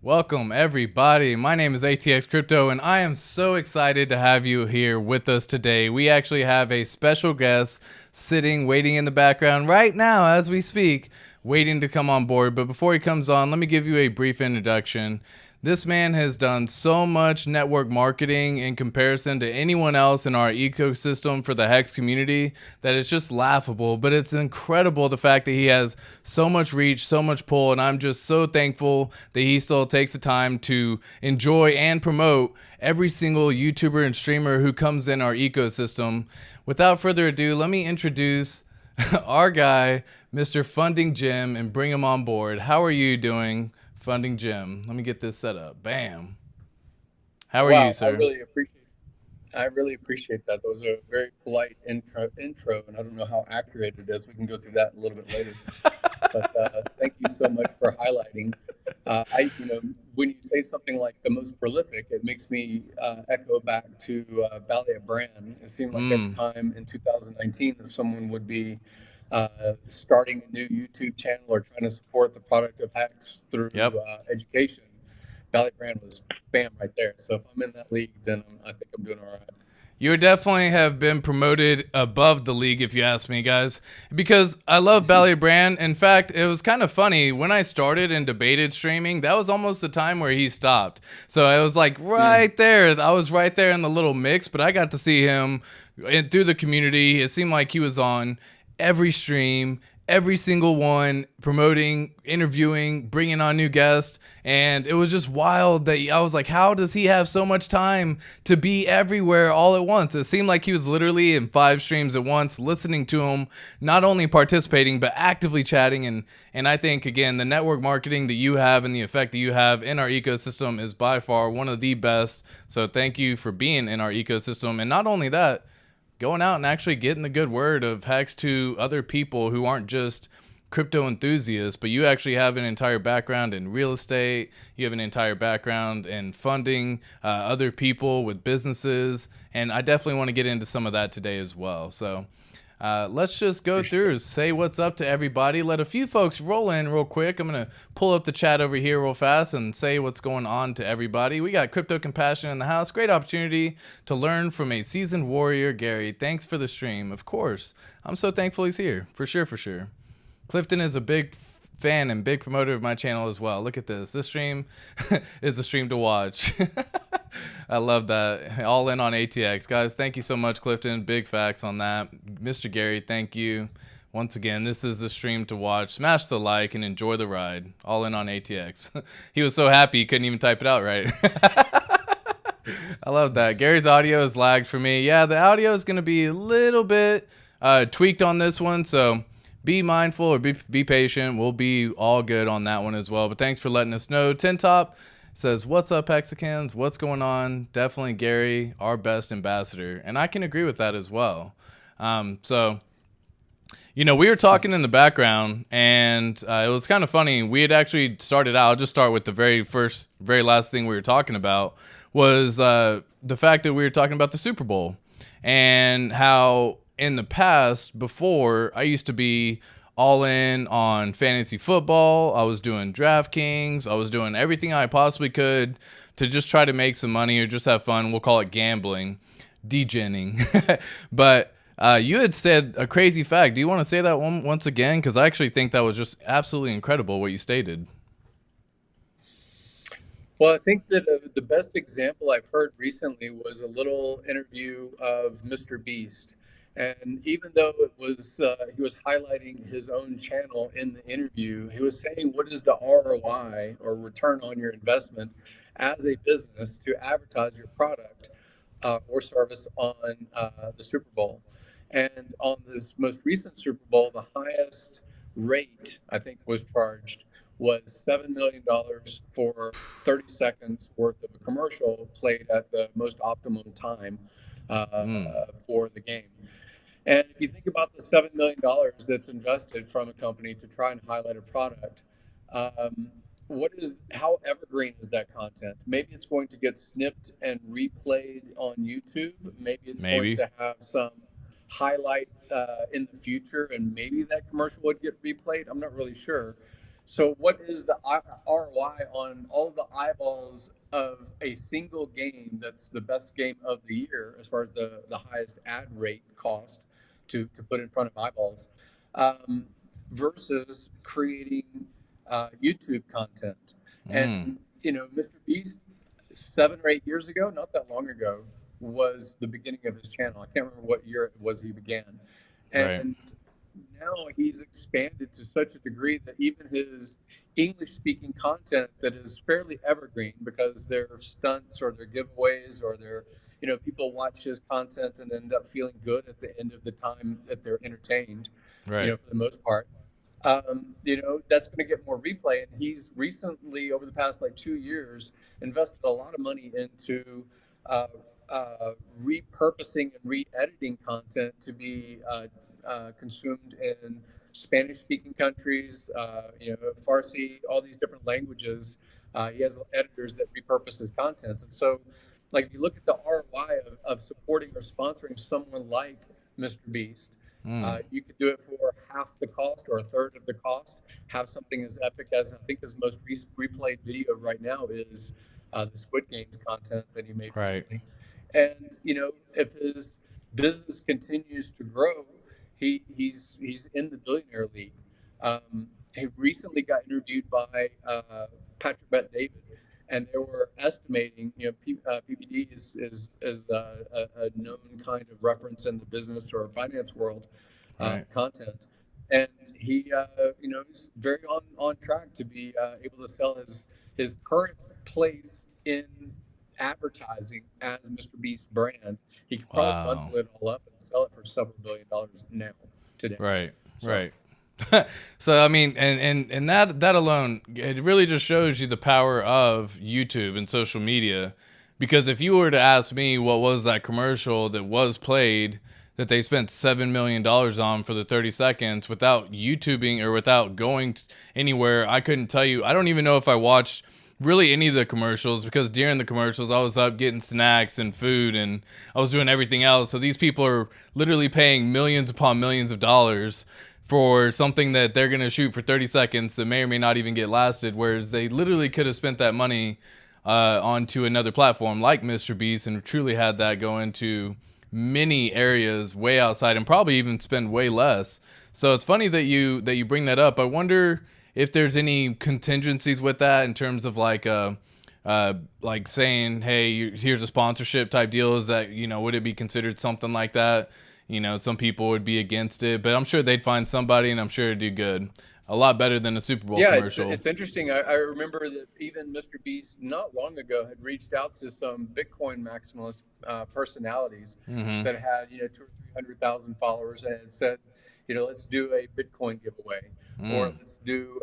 Welcome everybody. My name is ATX Crypto and I am so excited to have you here with us today. We actually have a special guest sitting, waiting in the background right now as we speak, waiting to come on board. But before he comes on, let me give you a brief introduction. This man has done so much network marketing in comparison to anyone else in our ecosystem for the HEX community that it's just laughable. But it's incredible the fact that he has so much reach, so much pull, and I'm just so thankful that he still takes the time to enjoy and promote every single YouTuber and streamer who comes in our ecosystem. Without further ado, let me introduce our guy, Mr. Funding Jim, and bring him on board. How are you doing, Funding Jim? Let me get this set up. Bam. How are you, sir? I really appreciate that. That was a very polite intro, and I don't know how accurate it is. We can go through that a little bit later. But thank you so much for highlighting. When you say something like the most prolific, it makes me echo back to Ballet Brand. It seemed like every time in 2019 that someone would be starting a new YouTube channel or trying to support the product of HEX through education, Ballet Brand was bam right there. So if I'm in that league, then I think I'm doing all right. You definitely have been promoted above the league, if you ask me, guys, because I love Ballet Brand. In fact, it was kind of funny when I started and debated streaming. That was almost the time where he stopped. So I was like right there. I was right there in the little mix, but I got to see him through the community. It seemed like he was on every stream, every single one, promoting, interviewing, bringing on new guests. And it was just wild that I was like, how does he have so much time to be everywhere all at once? It seemed like he was literally in 5 streams at once, listening to him, not only participating, but actively chatting. And I think, again, the network marketing that you have and the effect that you have in our ecosystem is by far one of the best. So thank you for being in our ecosystem. And not only that, going out and actually getting the good word of HEX to other people who aren't just crypto enthusiasts, but you actually have an entire background in real estate. You have an entire background in funding other people with businesses. And I definitely want to get into some of that today as well. So let's just go through, say what's up to everybody. Let a few folks roll in real quick. I'm going to pull up the chat over here real fast and say what's going on to everybody. We got Crypto Compassion in the house. Great opportunity to learn from a seasoned warrior, Gary. Thanks for the stream. Of course. I'm so thankful he's here. For sure, for sure. Clifton is a big fan and big promoter of my channel as well. Look at this. This stream is a stream to watch. I love that. All in on ATX. Guys, thank you so much, Clifton. Big facts on that. Mr. Gary, thank you. Once again, this is the stream to watch. Smash the like and enjoy the ride. All in on ATX. He was so happy he couldn't even type it out right. I love that. Gary's audio is lagged for me. Yeah, the audio is going to be a little bit tweaked on this one, so be mindful or be patient. We'll be all good on that one as well. But thanks for letting us know. Tin Top says, what's up, Hexicans? What's going on? Definitely Gary, our best ambassador. And I can agree with that as well. So, you know, we were talking in the background, and it was kind of funny. We had actually started out, I'll just start with the very last thing we were talking about, was the fact that we were talking about the Super Bowl and how in the past, before, I used to be all in on fantasy football. I was doing DraftKings. I was doing everything I possibly could to just try to make some money or just have fun. We'll call it gambling, degenning. But you had said a crazy fact. Do you want to say that once again? Because I actually think that was just absolutely incredible what you stated. Well, I think that the best example I've heard recently was a little interview of Mr. Beast. And even though it was he was highlighting his own channel in the interview, he was saying, what is the ROI or return on your investment as a business to advertise your product or service on the Super Bowl? And on this most recent Super Bowl, the highest rate I think was charged was $7 million for 30 seconds worth of a commercial played at the most optimum time for the game. And if you think about the $7 million that's invested from a company to try and highlight a product, how evergreen is that content? Maybe it's going to get snipped and replayed on YouTube. Maybe it's going to have some highlight in the future, and maybe that commercial would get replayed. I'm not really sure. So what is the ROI on all of the eyeballs of a single game that's the best game of the year as far as the highest ad rate cost to put in front of eyeballs, um, versus creating YouTube content? Mm, And Mr. Beast, 7 or 8 years ago, not that long ago, was the beginning of his channel. I can't remember what year it was he began, right. and now he's expanded to such a degree that even his English speaking content that is fairly evergreen, because they're stunts or they're giveaways or they're, people watch his content and end up feeling good at the end of the time that they're entertained, Right. for the most part. That's going to get more replay. And he's recently, over the past like 2 years, invested a lot of money into uh, repurposing and re-editing content to be consumed in Spanish-speaking countries, Farsi, all these different languages. He has editors that repurpose his content, and so, like, you look at the ROI of supporting or sponsoring someone like Mr. Beast. Mm, You could do it for half the cost or a third of the cost. Have something as epic as, I think his most replayed video right now is the Squid Games content that he made right. recently. And if his business continues to grow, he's in the billionaire league. He recently got interviewed by Patrick Bet David, and they were estimating, PBD is a known kind of reference in the business or finance world, Right. content, and he, he's very on track to be able to sell his current place in advertising as Mr. Beast brand. He could probably Wow. bundle it all up and sell it for several $1 billion now today. Right. So Right. So I mean, and that alone, it really just shows you the power of YouTube and social media. Because if you were to ask me what was that commercial that was played that they spent $7 million on for the 30 seconds without YouTubing or without going anywhere, I couldn't tell you. I don't even know if I watched really any of the commercials, because during the commercials I was up getting snacks and food and I was doing everything else. So these people are literally paying millions upon millions of dollars for something that they're going to shoot for 30 seconds that may or may not even get lasted, whereas they literally could have spent that money onto another platform like Mr. Beast and truly had that go into many areas way outside and probably even spend way less. So it's funny that you bring that up. I wonder if there's any contingencies with that in terms of like saying, hey, here's a sponsorship type deal. Is that, would it be considered something like that? Some people would be against it, but I'm sure they'd find somebody, and I'm sure it'd do good. A lot better than a Super Bowl yeah, it's commercial. it's interesting. I remember that even Mr. Beast not long ago had reached out to some Bitcoin maximalist personalities Mm-hmm. that had 200,000 or 300,000 followers, and said, let's do a Bitcoin giveaway, or Mm. let's do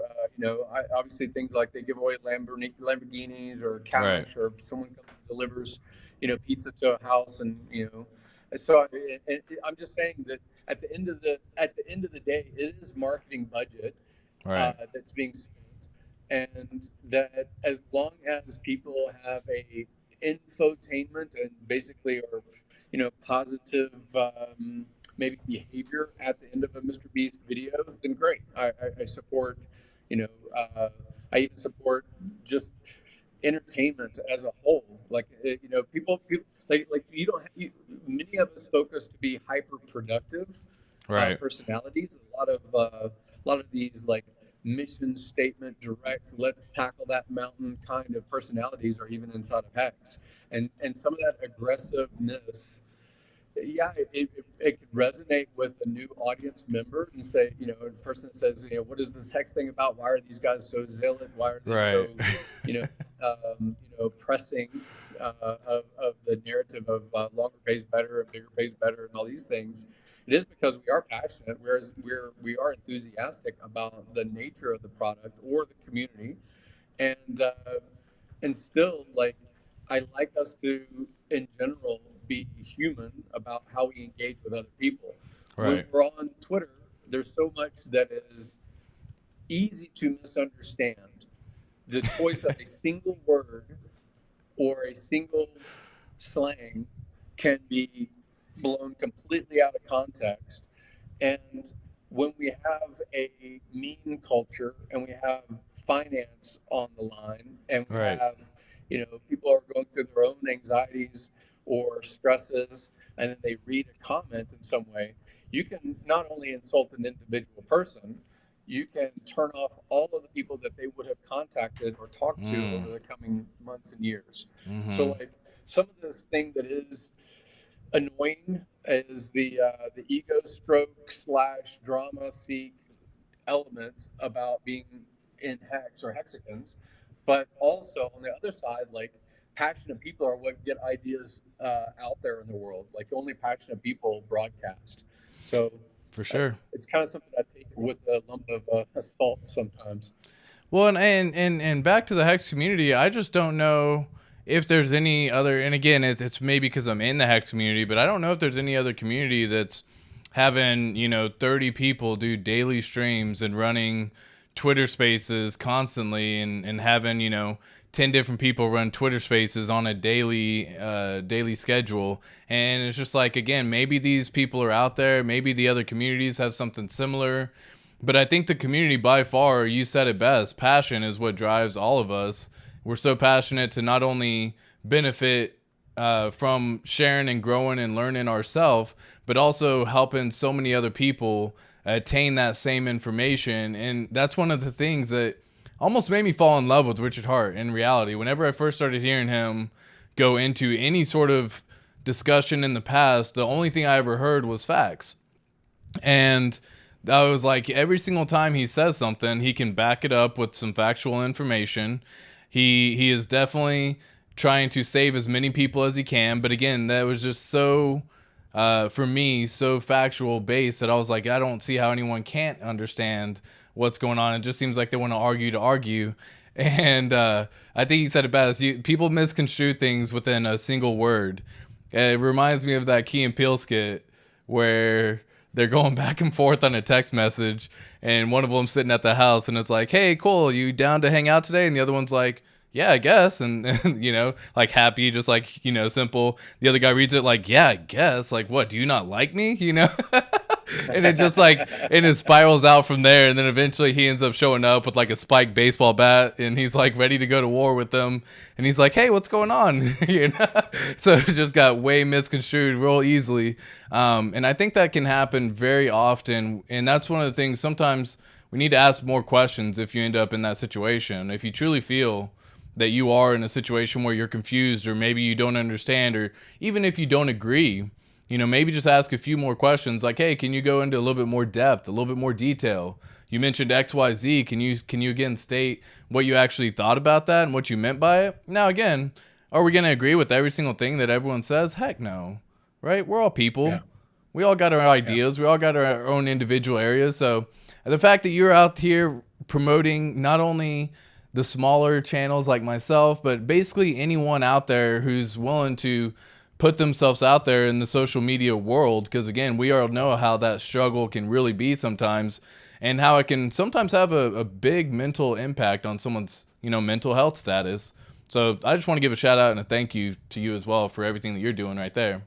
obviously things like they give away Lamborghinis or Right. cash, or someone comes and delivers pizza to a house, and so I'm just saying that at the end of the day, it is marketing budget Right. that's being spent, and that as long as people have a infotainment and basically are positive, maybe behavior at the end of a Mr. Beast video, then great. I support, you know I even support just entertainment as a whole. Like people like you don't have, many of us focus to be hyper productive Right. personalities. A lot of these, like, mission statement, direct, let's tackle that mountain kind of personalities are even inside of Hex, and some of that aggressiveness. Yeah, it could resonate with a new audience member and say, a person that says, what is this Hex thing about? Why are these guys so zealot? Why are they Right. so, pressing of the narrative of longer pays better and bigger pays better and all these things? It is because we are passionate, whereas we are enthusiastic about the nature of the product or the community, and still, like, I like us to, in general, be human about how we engage with other people. When Right. we're on Twitter, there's so much that is easy to misunderstand. The choice of a single word or a single slang can be blown completely out of context, and when we have a meme culture and we have finance on the line and we Right. have, people are going through their own anxieties or stresses, and then they read a comment in some way, you can not only insult an individual person, you can turn off all of the people that they would have contacted or talked to over the coming months and years. So, like, some of this thing that is annoying is the ego stroke slash drama seek element about being in hex or hexagons, but also on the other side, like, passionate people are what get ideas out there in the world. Like, only passionate people broadcast. So For sure. it's kind of something I take with a lump of salt sometimes. Well, and back to the Hex community, I just don't know if there's any other. And again, it's maybe because I'm in the Hex community, but I don't know if there's any other community that's having 30 people do daily streams and running Twitter Spaces constantly, and having 10 different people run Twitter Spaces on a daily schedule. And it's just like, again, maybe these people are out there, maybe the other communities have something similar. But I think the community, by far, you said it best, passion is what drives all of us. We're so passionate to not only benefit from sharing and growing and learning ourselves, but also helping so many other people attain that same information. And that's one of the things that almost made me fall in love with Richard Hart in reality. Whenever I first started hearing him go into any sort of discussion in the past, the only thing I ever heard was facts. And I was like, every single time he says something, he can back it up with some factual information. He is definitely trying to save as many people as he can. But again, that was just so, for me, so factual based that I was like, I don't see how anyone can't understand what's going on. It just seems like they want to argue. And I think he said it best. People misconstrue things within a single word. It reminds me of that Key and Peele skit where they're going back and forth on a text message, and one of them sitting at the house, and it's like, hey, cool, you down to hang out today? And the other one's like, yeah, I guess. And like happy, just like, simple. The other guy reads it like, yeah, I guess. Like, what, do you not like me? And it just like, and it spirals out from there. And then eventually he ends up showing up with like a spiked baseball bat, and he's like ready to go to war with them. And he's like, hey, what's going on? So it just got way misconstrued real easily. And I think that can happen very often. And that's one of the things sometimes we need to ask more questions if you end up in that situation. If you truly feel that you are in a situation where you're confused, or maybe you don't understand, or even if you don't agree, maybe just ask a few more questions like, hey, can you go into a little bit more depth, a little bit more detail? You mentioned XYZ. Can you again state what you actually thought about that and what you meant by it? Now, again, are we going to agree with every single thing that everyone says? Heck no, right? We're all people. Yeah. We all got our ideas. We all got our own individual areas. So the fact that you're out here promoting not only the smaller channels like myself, but basically anyone out there who's willing to put themselves out there in the social media world, because again, we all know how that struggle can really be sometimes, and how it can sometimes have a big mental impact on someone's mental health status. So I just want to give a shout out and a thank you to you as well for everything that you're doing right there.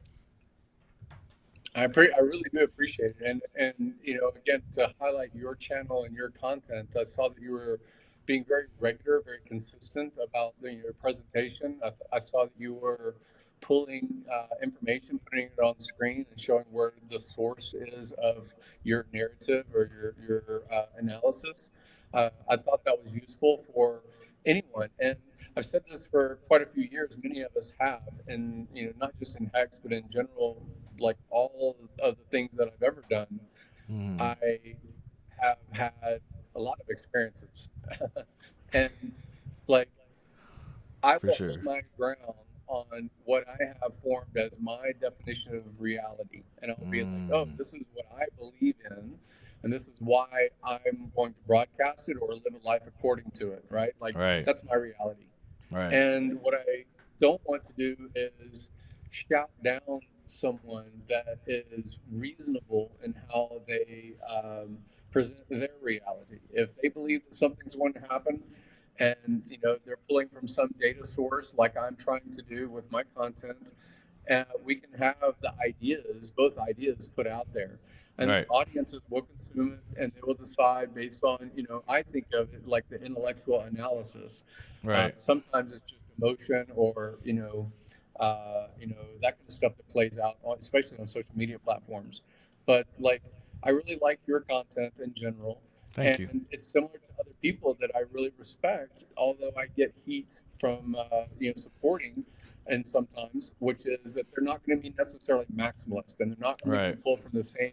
I really do appreciate it, and again, to highlight your channel and your content, I saw that you were being very regular, very consistent about your presentation. I saw that you were pulling information, putting it on screen, and showing where the source is of your narrative or your analysis. I thought that was useful for anyone, and I've said this for quite a few years. Many of us have, and not just in Hex, but in general, like all of the things that I've ever done, I have had a lot of experiences, and like, I For will hold sure. my ground on what I have formed as my definition of reality, and I'll be like, oh, this is what I believe in, and this is why I'm going to broadcast it or live a life according to it. Right? Like, Right. that's my reality. Right. And what I don't want to do is shout down someone that is reasonable in how they present their reality. If they believe that something's going to happen, and they're pulling from some data source like I'm trying to do with my content, and we can have the ideas, both ideas, put out there, and Right. audiences will consume it, and they will decide based on, I think of it like the intellectual analysis. Right. Sometimes it's just emotion, or that kind of stuff that plays out on, especially on social media platforms. But like, I really like your content in general, Thank you. and it's similar to other people that I really respect. Although I get heat from supporting, and sometimes, which is that they're not going to be necessarily maximalist, and they're not only going Right. to pull from the same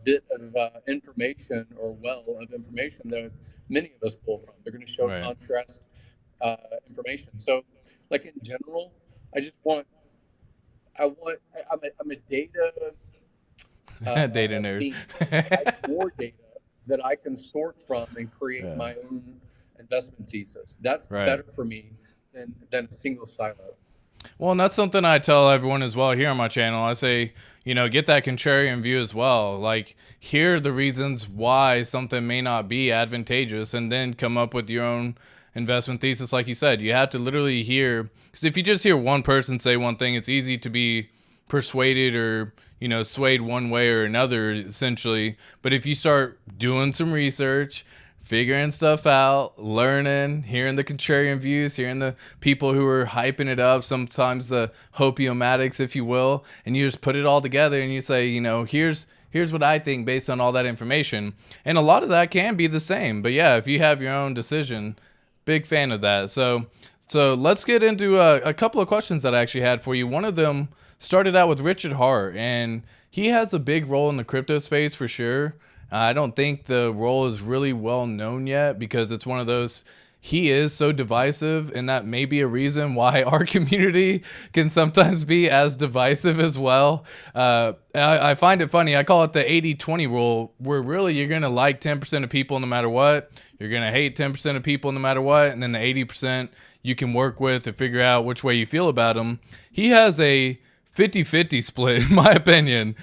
bit of information or well of information that many of us pull from. They're going to show Right. contrast information. So, like in general, I just want, I'm a data Data nerd. fiend. I like more data that I can sort from and create Yeah. my own investment thesis. That's Right. better for me than a single silo. Well, and that's something I tell everyone as well here on my channel. I say, get that contrarian view as well. Like, hear the reasons why something may not be advantageous, and then come up with your own investment thesis. Like you said, you have to literally hear, because if you just hear one person say one thing, it's easy to be persuaded or swayed one way or another, essentially. But if you start doing some research, figuring stuff out, learning, hearing the contrarian views, hearing the people who are hyping it up, sometimes the hopiomatics, if you will, and you just put it all together and you say, here's what I think based on all that information. And a lot of that can be the same. But yeah, if you have your own decision, big fan of that. So let's get into a couple of questions that I actually had for you. One of them started out with Richard Hart, and he has a big role in the crypto space for sure. I don't think the role is really well known yet because it's one of those. He is so divisive, and that may be a reason why our community can sometimes be as divisive as well. I find it funny. I call it the 80-20 rule, where really you're going to like 10% of people no matter what. You're going to hate 10% of people no matter what. And then the 80% you can work with to figure out which way you feel about them. He has a 50-50 split, in my opinion.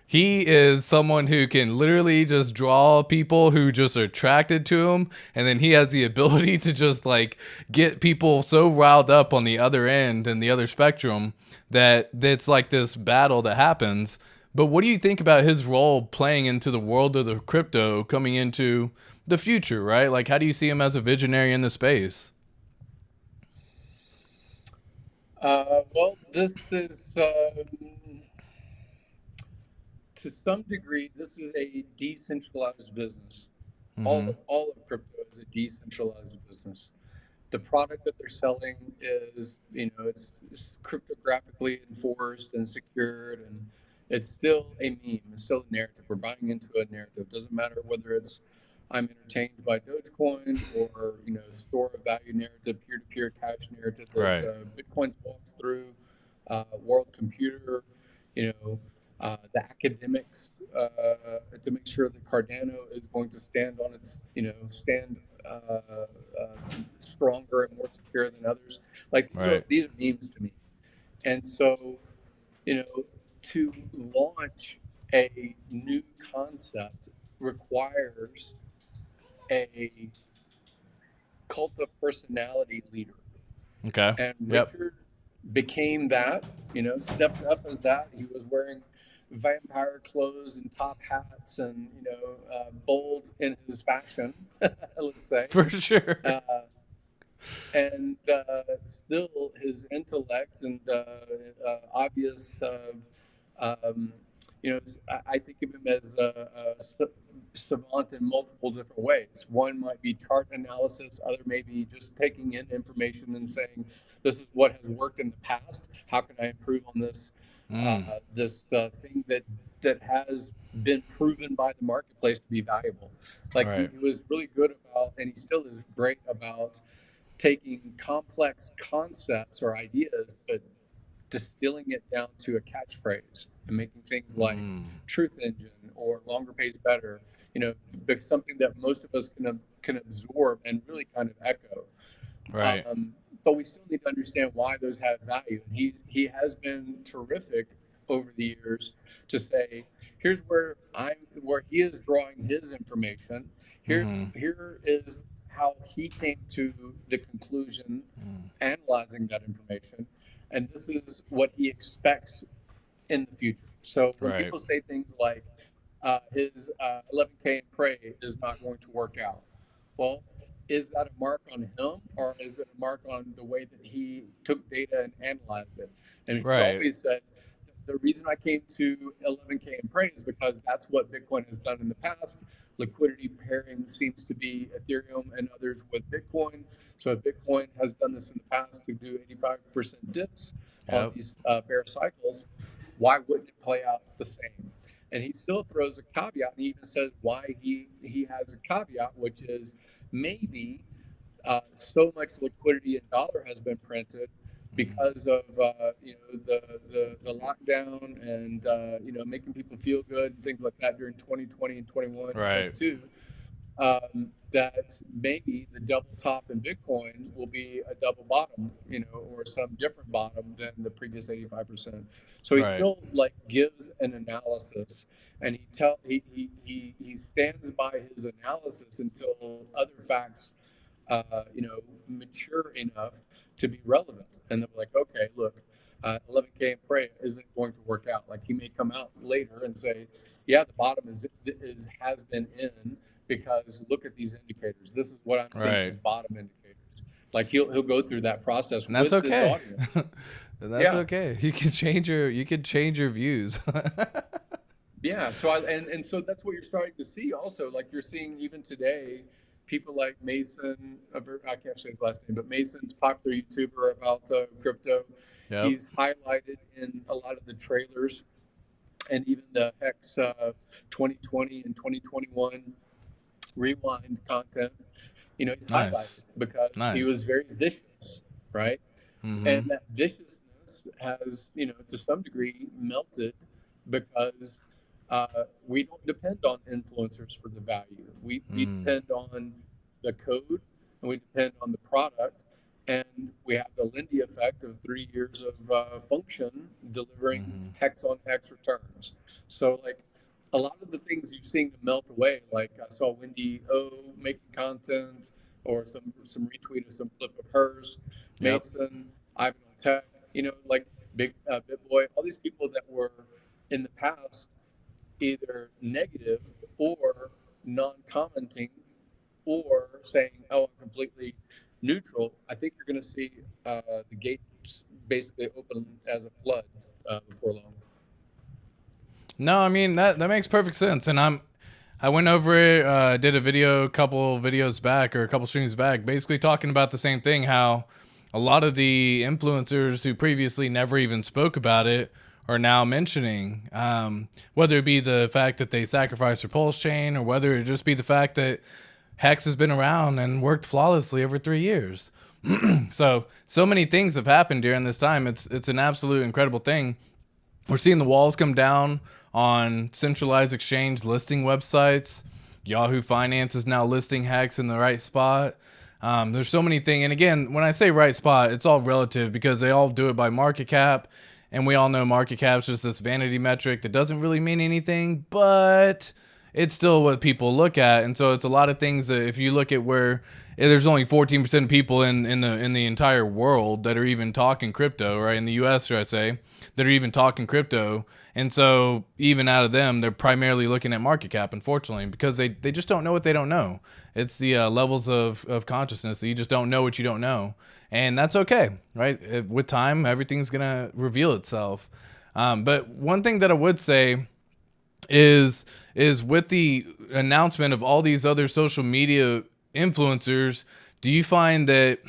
He is someone who can literally just draw people who just are attracted to him, and then he has the ability to just like get people so riled up on the other end and the other spectrum that it's like this battle that happens. But what do you think about his role playing into the world of the crypto coming into the future, right? Like, how do you see him as a visionary in the space? Well, this is to some degree, this is a decentralized business. Mm-hmm. All of crypto is a decentralized business. The product that they're selling is, it's cryptographically enforced and secured, and it's still a meme. It's still a narrative. We're buying into a narrative. It doesn't matter whether it's I'm entertained by Dogecoin or store of value narrative, peer-to-peer cash narrative that Right. Bitcoin walks through, World Computer, the academics to make sure that Cardano is going to stand on its, stand stronger and more secure than others. Like Right. these are memes to me, and so you know to launch a new concept requires a cult of personality leader. Okay. And Yep. Richard became that, stepped up as that. He was wearing vampire clothes and top hats and, bold in his fashion, let's say. For sure. Uh, and still his intellect and obvious, um, I think of him as a savant in multiple different ways. One might be chart analysis, other may be just taking in information and saying, "This is what has worked in the past. How can I improve on this Mm. thing that has been proven by the marketplace to be valuable?" Like Right. he was really good about, and he still is great about taking complex concepts or ideas, but distilling it down to a catchphrase and making things like Mm. truth engine or longer pays better, something that most of us can absorb and really kind of echo. Right. Um, but we still need to understand why those have value. And he has been terrific over the years to say, here's where he is drawing his information. Mm-hmm. Here is how he came to the conclusion, analyzing that information. and this is what he expects in the future. So when Right. people say things like his 11K in Prey is not going to work out, well, is that a mark on him, or is it a mark on the way that he took data and analyzed it? And he's Right. always said, the reason I came to 11K in Prey is because that's what Bitcoin has done in the past. Liquidity pairing seems to be Ethereum and others with Bitcoin. So if Bitcoin has done this in the past to do 85% dips on Yep. these bear cycles, why wouldn't it play out the same? And he still throws a caveat, and he even says why he has a caveat, which is maybe so much liquidity in dollar has been printed because of the lockdown and making people feel good and things like that during 2020 and 21 and Right. 22, that maybe the double top in Bitcoin will be a double bottom, or some different bottom than the previous 85%. So he Right. still like gives an analysis, and he stands by his analysis until other facts mature enough to be relevant. And they're like, okay, look, 11K in Prey isn't going to work out. Like he may come out later and say, yeah, the bottom has been in because look at these indicators. This is what I'm seeing Right. as bottom indicators. Like he'll go through that process And that's with his okay. audience. That's Yeah. okay. You can change your views. Yeah, so so that's what you're starting to see also. Like you're seeing even today, people like Mason, I can't say his last name, but Mason's popular YouTuber about crypto. Yep. He's highlighted in a lot of the trailers and even the HEX 2020 and 2021 rewind content. He's highlighted Nice. because he Nice. was very vicious, right? And Mm-hmm. that viciousness has, to some degree melted because we don't depend on influencers for the value. We Mm. depend on the code and we depend on the product. And we have the Lindy effect of 3 years of function delivering Mm-hmm. hex on hex returns. So, like, a lot of the things you've seen to melt away, like I saw Wendy O making content or some retweet of some clip of hers, Yep. Mason, Ivan on Tech, like Big BitBoy, all these people that were in the past either negative or non-commenting or saying, "Oh, I'm completely neutral." I think you're going to see the gates basically open as a flood before long. No, I mean that makes perfect sense, and I went over it, did a video a couple videos back or a couple streams back, basically talking about the same thing. How a lot of the influencers who previously never even spoke about it are now mentioning, whether it be the fact that they sacrificed their pulse chain or whether it just be the fact that Hex has been around and worked flawlessly over 3 years. So many things have happened during this time. It's an absolute incredible thing. We're seeing the walls come down on centralized exchange listing websites. Yahoo Finance is now listing Hex in the right spot. There's so many things. And again, when I say right spot, it's all relative because they all do it by market cap. And we all know market cap is just this vanity metric that doesn't really mean anything, but it's still what people look at. And so it's a lot of things that if you look at where there's only 14% of people in the entire world that are even talking crypto, right? In the US, should I say, that are even talking crypto. And so even out of them, they're primarily looking at market cap, unfortunately, because they just don't know what they don't know. It's the levels of consciousness that you just don't know what you don't know. And that's okay, right? With time, everything's going to reveal itself. But one thing that I would say is with the announcement of all these other social media influencers, do you find that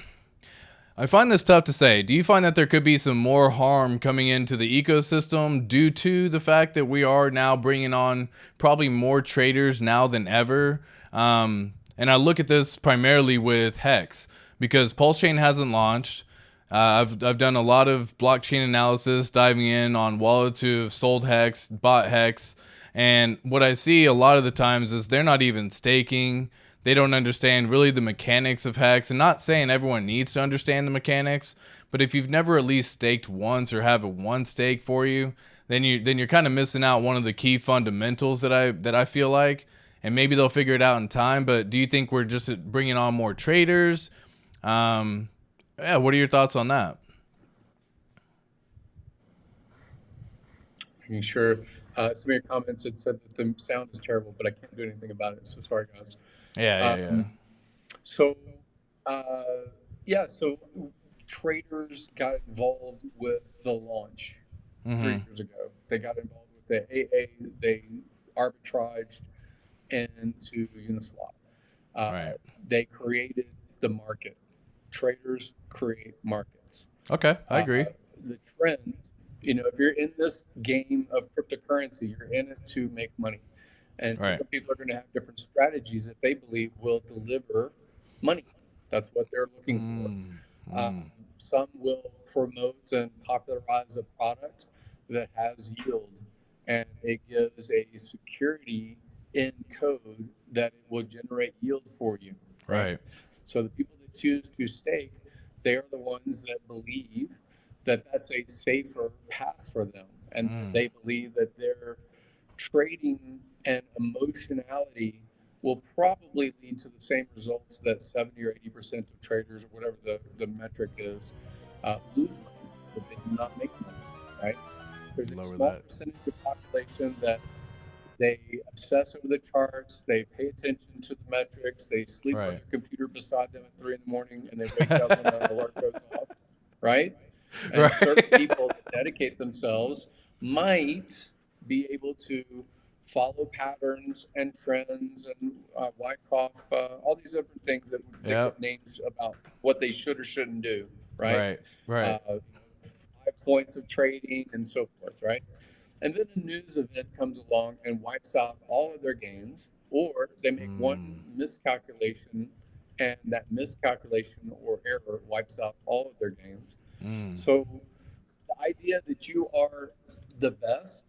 I find this tough to say. Do you find that there could be some more harm coming into the ecosystem due to the fact that we are now bringing on probably more traders now than ever? And I look at this primarily with Hex because PulseChain hasn't launched. I've done a lot of blockchain analysis, diving in on wallets who have sold Hex, bought Hex, and what I see a lot of the times is they're not even staking. They don't understand really the mechanics of Hex. And not saying everyone needs to understand the mechanics, but if you've never at least staked once or have a one stake for you, then you're kind of missing out one of the key fundamentals that I feel like. And maybe they'll figure it out in time. But do you think we're just bringing on more traders? Yeah, what are your thoughts on that? making sure. Some of your comments had said that the sound is terrible, but I can't do anything about it. So sorry, guys. Yeah. So, uh, yeah, so traders got involved with the launch 3 years ago. They got involved with the AA. They arbitraged into Uniswap. Right. They created the market. Traders create markets. Okay, I agree. The trend, if you're in this game of cryptocurrency, you're in it to make money. And Right. different people are going to have different strategies that they believe will deliver money. That's what they're looking for. Some will promote and popularize a product that has yield, and it gives a security in code that it will generate yield for you. Right. So the people that choose to stake, they are the ones that believe that that's a safer path for them, and they believe that their trading and emotionality will probably lead to the same results that 70 or 80% of traders, or whatever the metric is, lose money, that they do not make money, right? There's a small percentage of population that they obsess over the charts, they pay attention to the metrics, they sleep on their computer beside them at 3 a.m, and they wake up when the alert goes off, right? And certain people that dedicate themselves might be able to follow patterns and trends and Wyckoff, all these different things that would get names about what they should or shouldn't do, right? 5 points of trading and so forth, right? And then a news event comes along and wipes out all of their gains, or they make one miscalculation, and that miscalculation or error wipes out all of their gains. So the idea that you are the best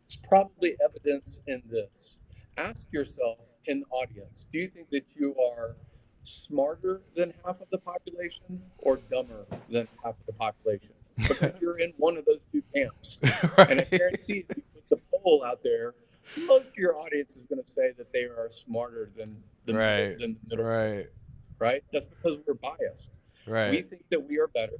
is probably evidence in this. Ask yourself in the audience, do you think that you are smarter than half of the population or dumber than half of the population? Because you're in one of those two camps. And I guarantee if you put the poll out there, most of your audience is going to say that they are smarter than the middle. Right? That's because we're biased. We think that we are better.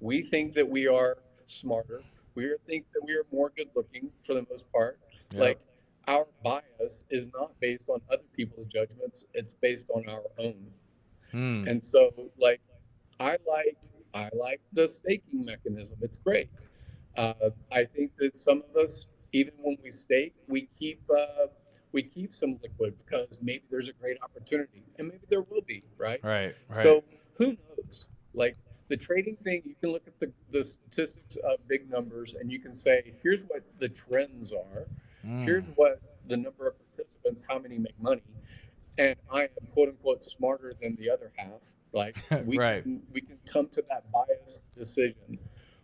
We think that we are smarter. We think that we are more good looking for the most part. Like, our bias is not based on other people's judgments. It's based on our own. And so, like, I like the staking mechanism. It's great. I think that some of us, even when we stake, we keep some liquid because maybe there's a great opportunity, and maybe there will be, right? So who knows? Like, the trading thing, you can look at the statistics of big numbers, and you can say, here's what the trends are. Here's what the number of participants, how many make money. And I am quote unquote smarter than the other half. Like, we can come to that biased decision,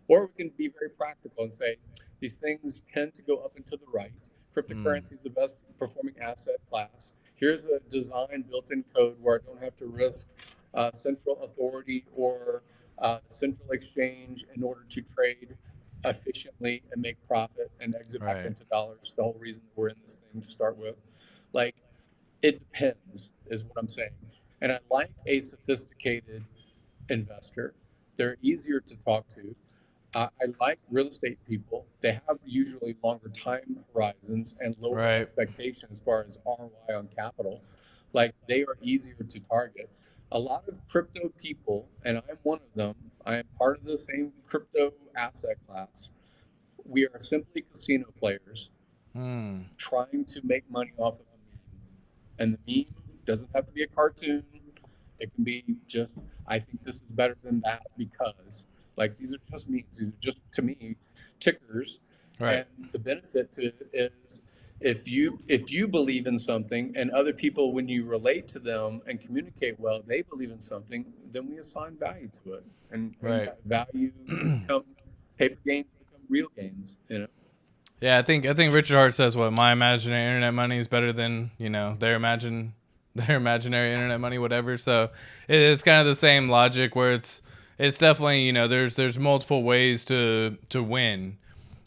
or we can be very practical and say these things tend to go up and to the right. Cryptocurrency is the best performing asset class. Here's a design built-in code where I don't have to risk central authority or central exchange in order to trade efficiently and make profit and exit back into dollars. The whole reason that we're in this thing to start with. Like, it depends, is what I'm saying. And I like a sophisticated investor. They're easier to talk to. I like real estate people. They have usually longer time horizons and lower expectations as far as ROI on capital. Like, they are easier to target. A lot of crypto people, and I'm one of them, I am part of the same crypto asset class. We are simply casino players trying to make money off of a meme. And the meme doesn't have to be a cartoon. It can be just, I think this is better than that because, like, these are just memes. These are just, to me, tickers. And the benefit to it is if you believe in something and other people, when you relate to them and communicate well, they believe in something, then we assign value to it. And value become paper gains become real gains, you know? Yeah, I think Richard Hart says what my imaginary internet money is better than their imaginary internet money, whatever. So it's kind of the same logic where it's definitely there's multiple ways to win,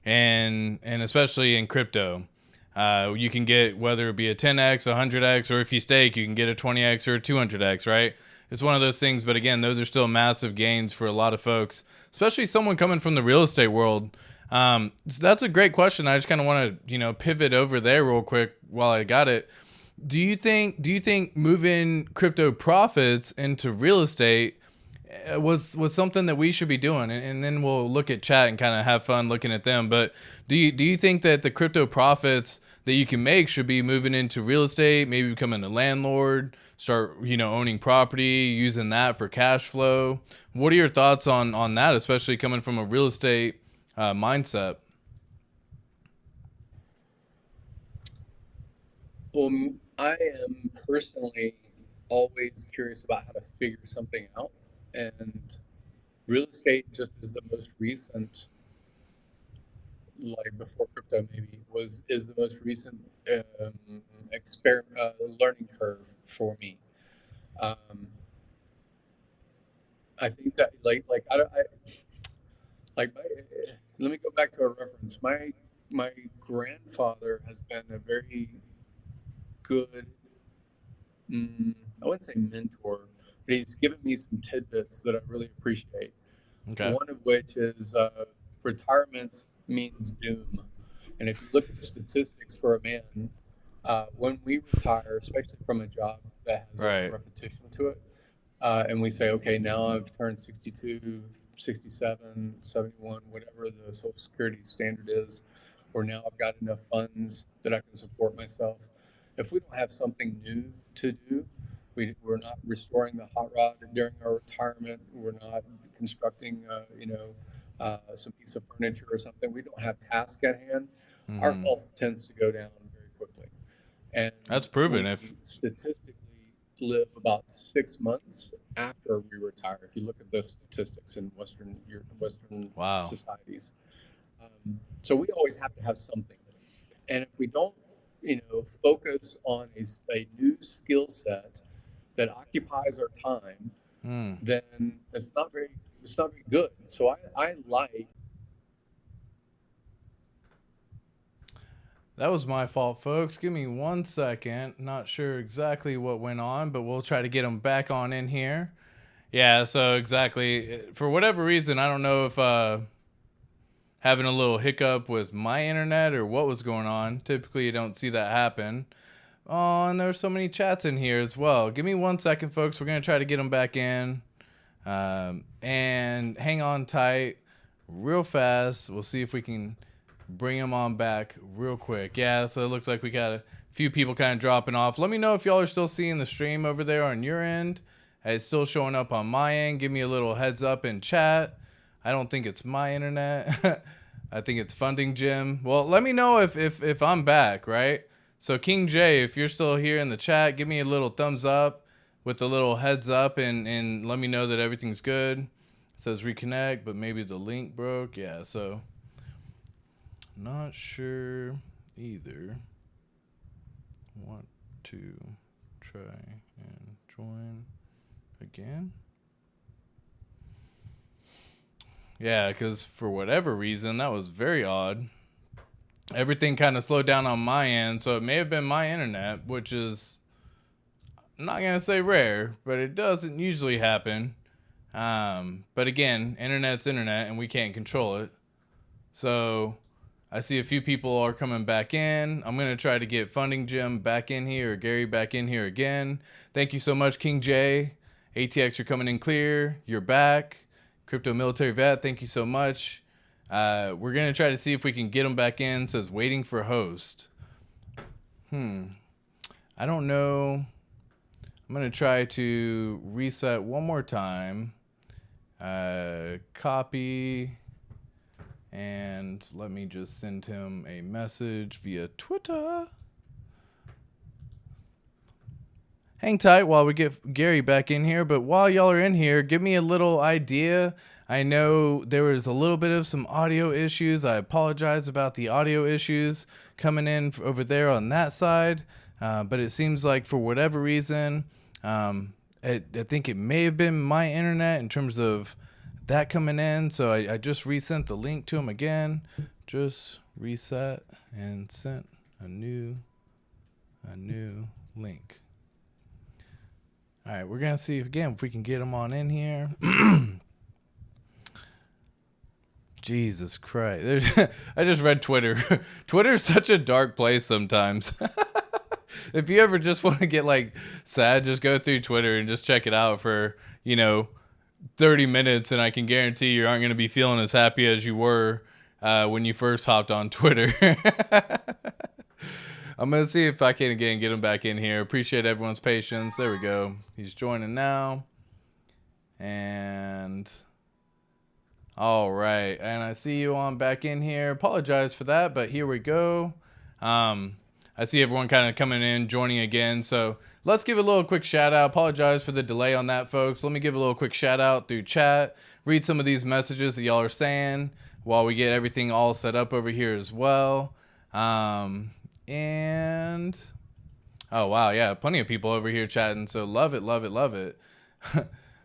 and especially in crypto, you can get whether it be a 10x, 100x, or if you stake, you can get a 20x or a 200x, right? It's one of those things, but again, those are still massive gains for a lot of folks, especially someone coming from the real estate world. So that's a great question. I just kind of want to, pivot over there real quick while I got it. Do you think moving crypto profits into real estate was something that we should be doing? And then we'll look at chat and kind of have fun looking at them. But do you think that the crypto profits that you can make should be moving into real estate, maybe becoming a landlord, start, owning property, using that for cash flow? What are your thoughts on that, especially coming from a real estate mindset? Well, I am personally always curious about how to figure something out, and real estate just is the most recent, like before crypto maybe, is the most recent learning curve for me. Um, I think that I don't I like my let me go back to a reference. My grandfather has been a very good, I wouldn't say mentor, but he's given me some tidbits that I really appreciate. Okay. One of which is retirement means doom. And if you look at statistics for a man, when we retire, especially from a job that has a Right. repetition to it, and we say, okay, now I've turned 62, 67, 71, whatever the Social Security standard is, or now I've got enough funds that I can support myself. If we don't have something new to do, we're not restoring the hot rod during our retirement. We're not constructing, some piece of furniture or something. We don't have tasks at hand. Our Mm-hmm. health tends to go down very quickly. And That's proven. we If statistically live about 6 months after we retire. If you look at the statistics in Western Wow. societies, so we always have to have something. And if we don't, focus on a new skill set that occupies our time, Hmm. then it's not very good. So I like. That was my fault, folks. Give me 1 second. Not sure exactly what went on, but we'll try to get them back on in here. Yeah, so exactly. For whatever reason, I don't know if having a little hiccup with my internet or what was going on. Typically, you don't see that happen. Oh, and there's so many chats in here as well. Give me 1 second, folks. We're going to try to get them back in. And hang on tight real fast. We'll see if we can bring them on back real quick. Yeah, so it looks like we got a few people kind of dropping off. Let me know if y'all are still seeing the stream over there on your end. It's still showing up on my end. Give me a little heads up in chat. I don't think it's my internet. I think it's Funding Jim. Well, let me know if I'm back, right? So King J, if you're still here in the chat, give me a little thumbs up with a little heads up and let me know that everything's good. It says reconnect, but maybe the link broke. Yeah, so not sure either. Want to try and join again? Yeah, because for whatever reason, that was very odd. Everything kind of slowed down on my end, so it may have been my internet, which is, I'm not going to say rare, but it doesn't usually happen. But again, internet's internet, and we can't control it. So I see a few people are coming back in. I'm going to try to get Funding Jim back in here, or Gary back in here again. Thank you so much, King J. ATX, you're coming in clear. You're back. Crypto Military Vet, thank you so much. We're going to try to see if we can get them back in. It says waiting for host. I don't know. I'm going to try to reset one more time. Copy. And let me just send him a message via Twitter. Hang tight while we get Gary back in here. But while y'all are in here, give me a little idea. I know there was a little bit of some audio issues. I apologize about the audio issues coming in over there on that side. But it seems like for whatever reason, I think it may have been my internet in terms of that coming in. So I just resent the link to him again. Just reset and sent a new link. All right, we're going to see again if we can get him on in here. Jesus Christ. I just read Twitter. Twitter's such a dark place sometimes. If you ever just want to get like sad, just go through Twitter and just check it out for, 30 minutes, and I can guarantee you aren't going to be feeling as happy as you were when you first hopped on Twitter. I'm going to see if I can again get him back in here. Appreciate everyone's patience. There we go. He's joining now. And all right. And I see you on back in here. Apologize for that, but here we go. I see everyone kind of coming in, joining again. So let's give a little quick shout out. Apologize for the delay on that, folks. Let me give a little quick shout out through chat. Read some of these messages that y'all are saying while we get everything all set up over here as well. And oh wow, yeah, plenty of people over here chatting, so love it, love it, love it.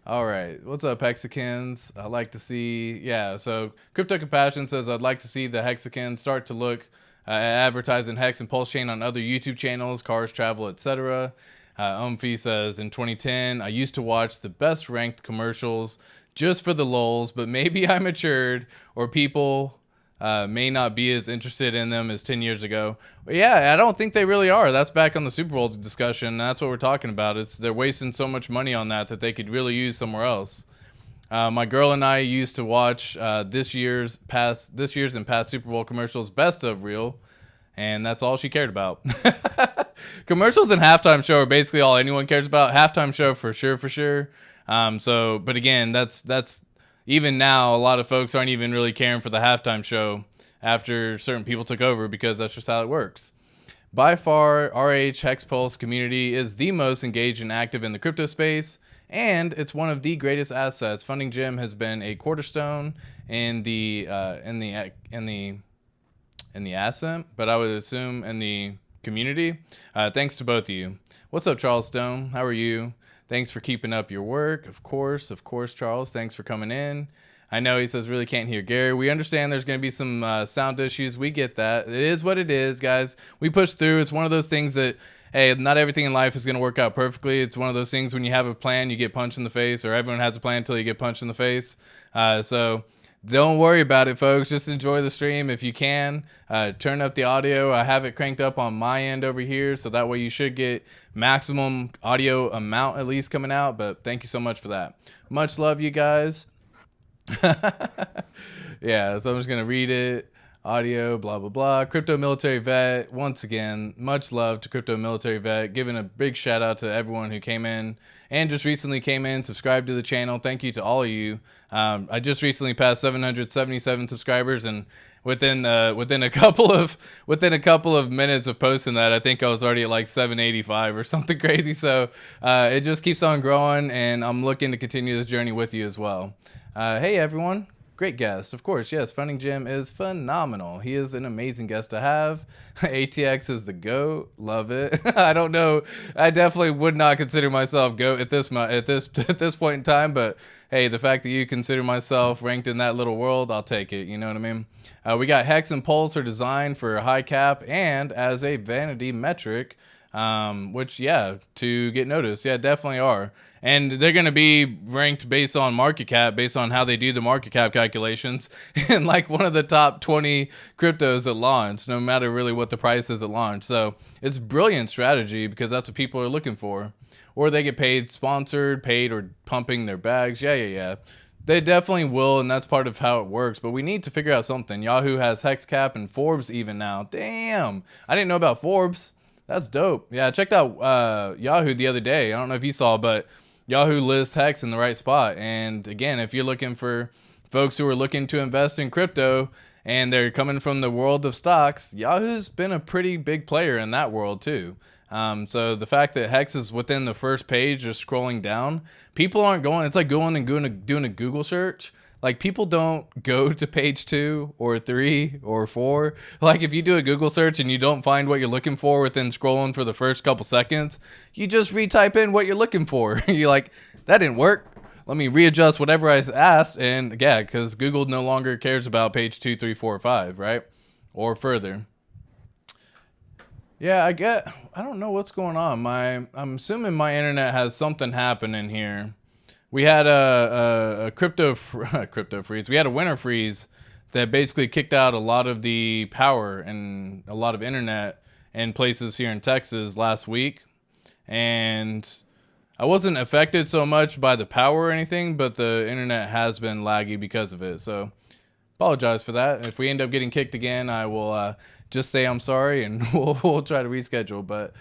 All right, what's up, Hexicans? I'd like to see, yeah, so Crypto Compassion says, I'd like to see the Hexicans start to look at advertising Hex and PulseChain on other YouTube channels, cars, travel, etc. Umfi says, in 2010, I used to watch the best ranked commercials just for the lulz, but maybe I matured or people may not be as interested in them as 10 years ago. But yeah, I don't think they really are. That's back on the Super Bowl discussion. That's what we're talking about. They're wasting so much money on that they could really use somewhere else. My girl and I used to watch this year's and past Super Bowl commercials, best of reel, and that's all she cared about. Commercials and halftime show are basically all anyone cares about. Halftime show for sure. But again, that's even now, a lot of folks aren't even really caring for the halftime show after certain people took over, because that's just how it works. By far, RH Hex Pulse community is the most engaged and active in the crypto space, and it's one of the greatest assets. Funding Gym has been a cornerstone in the asset, but I would assume in the community. Thanks to both of you. What's up, Charles Stone? How are you? Thanks for keeping up your work. Of course, Charles. Thanks for coming in. I know he says really can't hear Gary. We understand there's going to be some sound issues. We get that. It is what it is, guys. We push through. It's one of those things that, hey, not everything in life is going to work out perfectly. It's one of those things when you have a plan, you get punched in the face, or everyone has a plan until you get punched in the face. So don't worry about it, folks. Just enjoy the stream if you can. Turn up the audio. I have it cranked up on my end over here, so that way you should get maximum audio amount at least coming out. But thank you so much for that. Much love, you guys. Yeah, so I'm just going to read it. Audio, blah, blah, blah. Crypto Military Vet. Once again, much love to Crypto Military Vet. Giving a big shout out to everyone who came in and just recently came in, subscribed to the channel. Thank you to all of you. I just recently passed 777 subscribers, and within a couple of minutes of posting that, I think I was already at like 785 or something crazy. So it just keeps on growing, and I'm looking to continue this journey with you as well. Hey everyone. Great guest, of course. Yes, Funding Jim is phenomenal. He is an amazing guest to have. ATX is the GOAT. Love it. I don't know. I definitely would not consider myself GOAT at this point in time. But hey, the fact that you consider myself ranked in that little world, I'll take it. You know what I mean? We got Hex and Pulse are designed for a high cap and as a vanity metric. Which, yeah, to get noticed, yeah, definitely are. And they're going to be ranked based on market cap, based on how they do the market cap calculations, and like one of the top 20 cryptos at launch, no matter really what the price is at launch. So it's brilliant strategy, because that's what people are looking for. Or they get paid, sponsored, paid, or pumping their bags. Yeah. They definitely will, and that's part of how it works. But we need to figure out something. Yahoo has Hex Cap and Forbes even now. Damn, I didn't know about Forbes. That's dope. Yeah, I checked out Yahoo the other day. I don't know if you saw, but Yahoo lists Hex in the right spot. And again, if you're looking for folks who are looking to invest in crypto and they're coming from the world of stocks, Yahoo's been a pretty big player in that world too. So the fact that Hex is within the first page, just scrolling down, people aren't going. It's like going and doing a Google search. Like, people don't go to page 2 or 3 or 4. Like, if you do a Google search and you don't find what you're looking for within scrolling for the first couple seconds, you just retype in what you're looking for. You're like, that didn't work. Let me readjust whatever I asked. And yeah, because Google no longer cares about page 2, 3, 4, 5, right? Or further. Yeah, I don't know what's going on. I'm assuming my internet has something happening here. We had a crypto freeze. We had a winter freeze that basically kicked out a lot of the power and a lot of internet in places here in Texas last week. And I wasn't affected so much by the power or anything, but the internet has been laggy because of it. So apologize for that. If we end up getting kicked again, I will just say I'm sorry, and we'll try to reschedule. But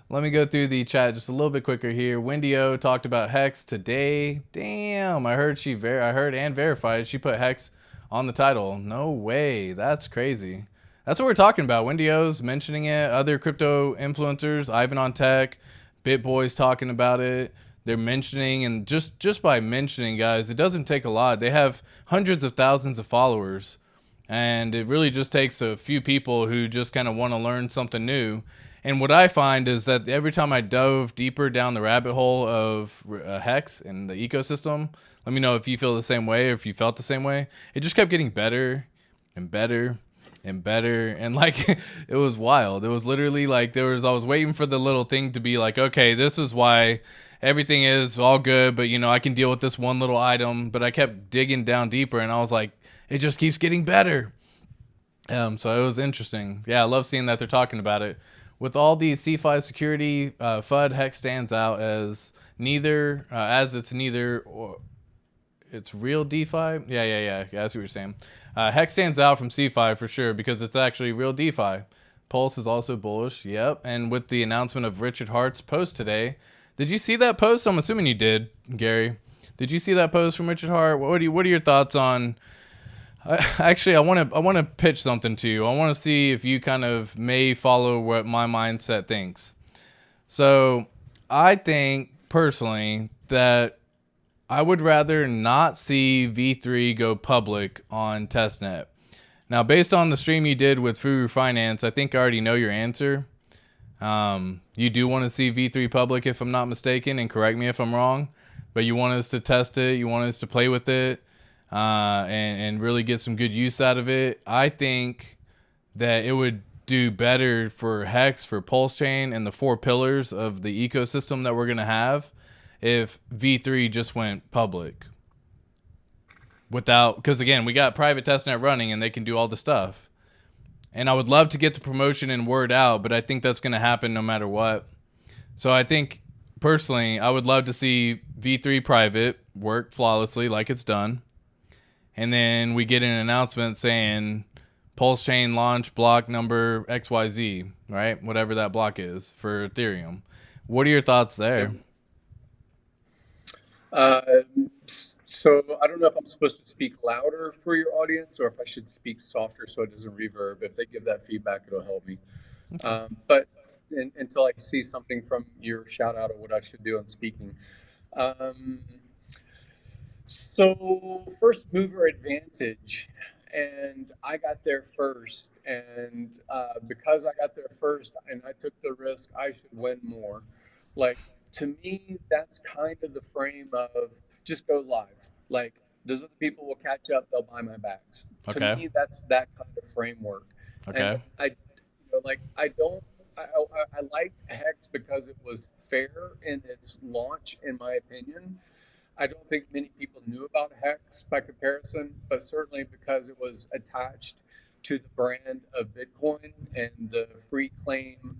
let me go through the chat just a little bit quicker here. Wendy O talked about Hex today. Damn, I heard I heard and verified she put Hex on the title. No way, that's crazy. That's what we're talking about. Wendy O's mentioning it. Other crypto influencers, Ivan on Tech, BitBoy's talking about it. They're mentioning, and just by mentioning, guys, it doesn't take a lot. They have hundreds of thousands of followers, and it really just takes a few people who just kind of want to learn something new. And what I find is that every time I dove deeper down the rabbit hole of Hex and the ecosystem, let me know if you feel the same way or if you felt the same way. It just kept getting better and better and better, and like it was wild. It was literally like I was waiting for the little thing to be like, okay, this is why everything is all good, but I can deal with this one little item. But I kept digging down deeper, and I was like, it just keeps getting better. So it was interesting. Yeah, I love seeing that they're talking about it. With all the CeFi security, FUD Hex stands out as neither, as it's neither, or it's real DeFi. Yeah. That's what you're saying. Hex stands out from CeFi for sure because it's actually real DeFi. Pulse is also bullish. Yep. And with the announcement of Richard Hart's post today, did you see that post? I'm assuming you did, Gary. Did you see that post from Richard Hart? What are your thoughts on? Actually, I want to pitch something to you. I want to see if you kind of may follow what my mindset thinks. So, I think personally that I would rather not see V3 go public on testnet. Now, based on the stream you did with Furu Finance, I think I already know your answer. You do want to see V3 public, if I'm not mistaken, and correct me if I'm wrong. But you want us to test it. You want us to play with it. And really get some good use out of it. I think that it would do better for Hex, for PulseChain, and the 4 pillars of the ecosystem that we're going to have if V3 just went public. Because again, we got private testnet running and they can do all the stuff. And I would love to get the promotion and word out, but I think that's going to happen no matter what. So I think, personally, I would love to see V3 private work flawlessly like it's done. And then we get an announcement saying PulseChain launch block number XYZ, right? Whatever that block is for Ethereum. What are your thoughts there? So I don't know if I'm supposed to speak louder for your audience or if I should speak softer so it doesn't reverb. If they give that feedback, it'll help me. But until I see something from your shout out of what I should do in speaking. So first mover advantage, and I got there first. And because I got there first and I took the risk, I should win more. Like, to me, that's kind of the frame of just go live. Like, those other people will catch up, they'll buy my bags. Okay. To me, that's that kind of framework. Okay. And I liked Hex because it was fair in its launch, in my opinion. I don't think many people knew about Hex by comparison, but certainly because it was attached to the brand of Bitcoin and the free claim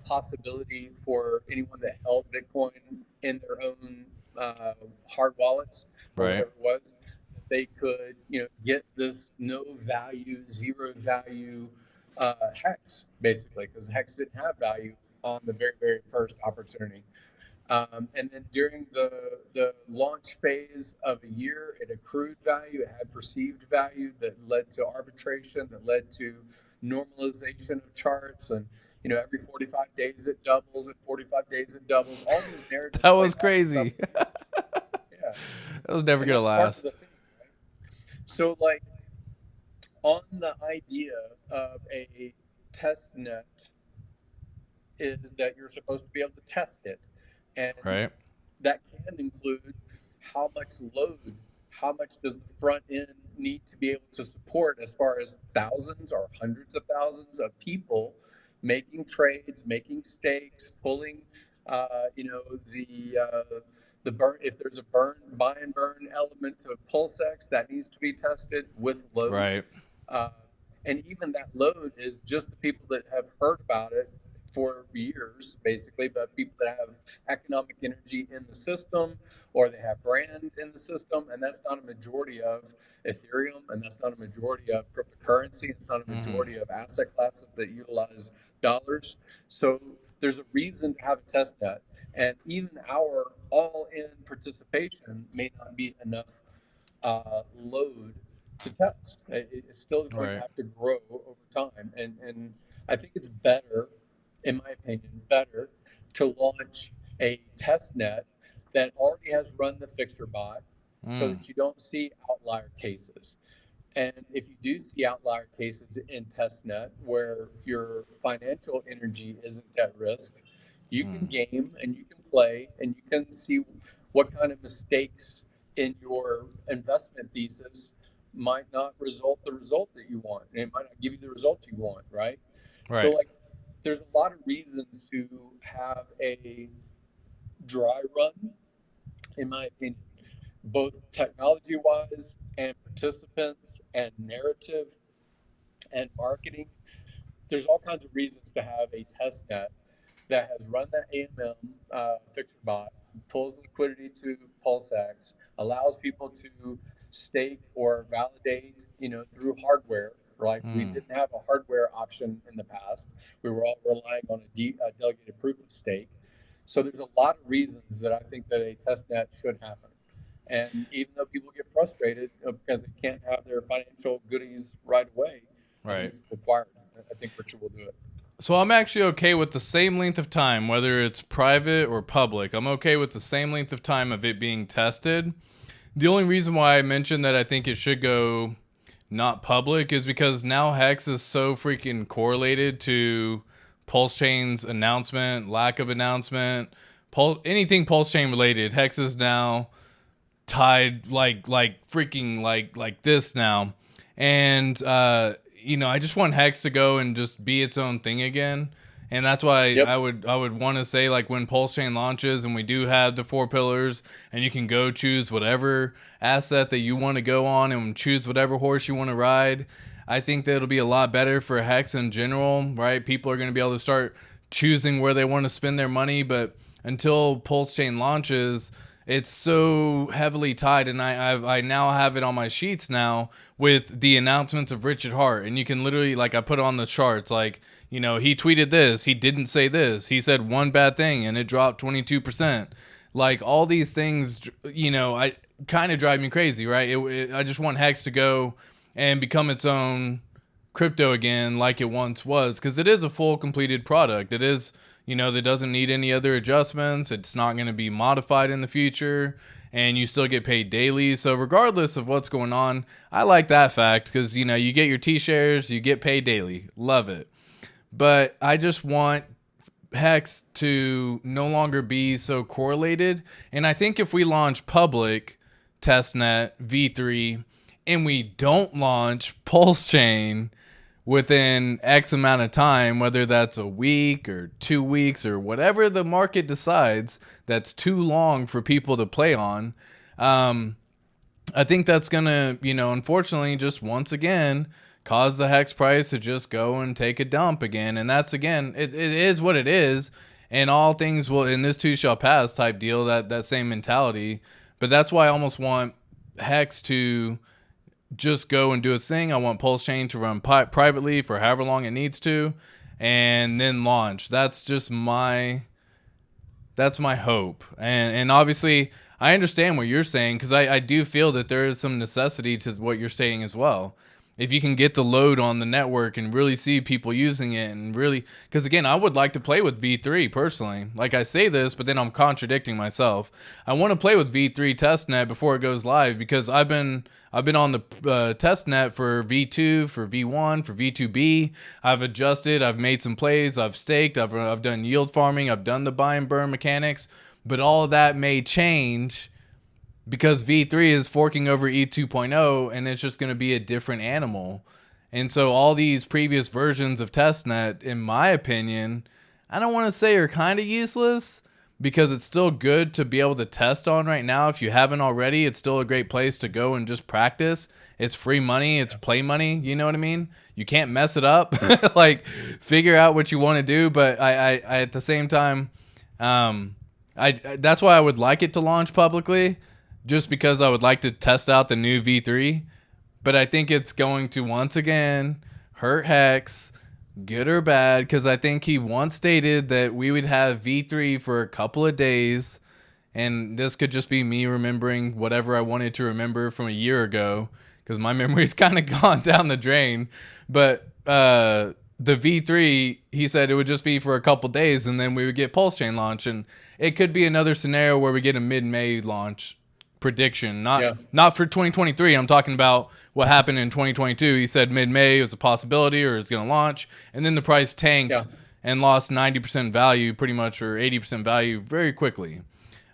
possibility for anyone that held Bitcoin in their own hard wallets, or whatever it was, they could get this no value, zero value Hex, basically, because Hex didn't have value on the very, very first opportunity. And then during the launch phase of a year, it accrued value, it had perceived value that led to arbitration, that led to normalization of charts, and every 45 days it doubles, at 45 days it doubles. All these narratives. That was crazy. Yeah. That was never going to last. Thing, right? So, like, on the idea of a test net is that you're supposed to be able to test it. And that can include how much load, how much does the front end need to be able to support as far as thousands or hundreds of thousands of people making trades, making stakes, pulling, if there's a buy and burn element of PulseX that needs to be tested with load. Right. Uh, and even that load is just the people that have heard about it for years, basically, but people that have economic energy in the system or they have brand in the system. And that's not a majority of Ethereum, and that's not a majority of cryptocurrency. It's not a majority of asset classes that utilize dollars. So there's a reason to have a test net. And even our all in participation may not be enough load to test. It still is going to Right. have to grow over time. And I think it's better, in my opinion, better to launch a test net that already has run the fixer bot so that you don't see outlier cases. And if you do see outlier cases in testnet where your financial energy isn't at risk, you can game and you can play and you can see what kind of mistakes in your investment thesis might not result the result that you want. And it might not give you the results you want, right? So Right. like there's a lot of reasons to have a dry run, in my opinion, both technology wise and participants and narrative and marketing. There's all kinds of reasons to have a test net that has run that AMM fixer bot, pulls liquidity to PulseX, allows people to stake or validate, through hardware. Like we didn't have a hardware option in the past. We were all relying on a delegated proof of stake. So there's a lot of reasons that I think that a test net should happen. And even though people get frustrated because they can't have their financial goodies right away, I think Right. it's required. I think Richard will do it. So I'm actually okay with the same length of time, whether it's private or public. I'm okay with the same length of time of it being tested. The only reason why I mentioned that I think it should go not public is because now HEX is so freaking correlated to PulseChain's announcement, lack of announcement, anything PulseChain related. HEX is now tied like freaking like this now. And I just want HEX to go and just be its own thing again. And that's why Yep. I would want to say, like, when PulseChain launches and we do have the 4 pillars and you can go choose whatever asset that you want to go on and choose whatever horse you want to ride, I think that it'll be a lot better for HEX in general, right? People are going to be able to start choosing where they want to spend their money, but until PulseChain launches, it's so heavily tied, and I now have it on my sheets now with the announcements of Richard Hart, and you can literally, like, I put on the charts, like, he tweeted this, he didn't say this, he said one bad thing and it dropped 22%. Like, all these things, I kind of drive me crazy, right? I just want HEX to go and become its own crypto again, like it once was, because it is a full completed product. It is, that doesn't need any other adjustments. It's not going to be modified in the future, and you still get paid daily. So regardless of what's going on, I like that fact because, you get your T-shares, you get paid daily. Love it. But I just want HEX to no longer be so correlated. And I think if we launch public testnet V3 and we don't launch PulseChain within X amount of time, whether that's a week or 2 weeks or whatever the market decides that's too long for people to play on, I think that's going to, unfortunately, just once again, cause the HEX price to just go and take a dump again. And that's, again, it is what it is. And all things will, in this too shall pass type deal, that same mentality. But that's why I almost want HEX to just go and do its thing. I want PulseChain to run privately for however long it needs to, and then launch. That's my hope. And obviously, I understand what you're saying because I do feel that there is some necessity to what you're saying as well. If you can get the load on the network and really see people using it and really, because again, I would like to play with V3 personally. Like, I say this, but then I'm contradicting myself. I want to play with V3 testnet before it goes live because I've been on the testnet for V2, for V1, for V2B. I've adjusted, I've made some plays, I've staked, I've done yield farming, I've done the buy and burn mechanics, but all of that may change because V3 is forking over E2.0 and it's just going to be a different animal. And so all these previous versions of testnet, in my opinion, I don't want to say are kind of useless, because it's still good to be able to test on right now. If you haven't already, it's still a great place to go and just practice. It's free money. It's play money. You know what I mean? You can't mess it up. Like, figure out what you want to do. But I at the same time, that's why I would like it to launch publicly, just because I would like to test out the new V3. But I think it's going to once again hurt Hex, good or bad, because I think he once stated that we would have V3 for a couple of days, and this could just be me remembering whatever I wanted to remember from a year ago, because my memory's kind of gone down the drain. But the V3, he said it would just be for a couple days, and then we would get PulseChain launch, and it could be another scenario where we get a mid-May launch prediction, not for 2023. I'm talking about what happened in 2022. He said mid-May was a possibility, or it's going to launch, and then the price tanked and lost 90% value, pretty much, or 80% value very quickly.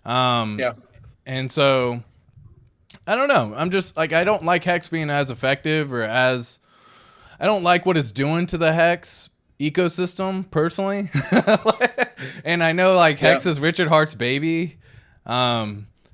And so I don't know. I'm just like, I don't like Hex being as effective, or as, I don't like what it's doing to the Hex ecosystem personally. And I know, like, Hex is Richard Hart's baby.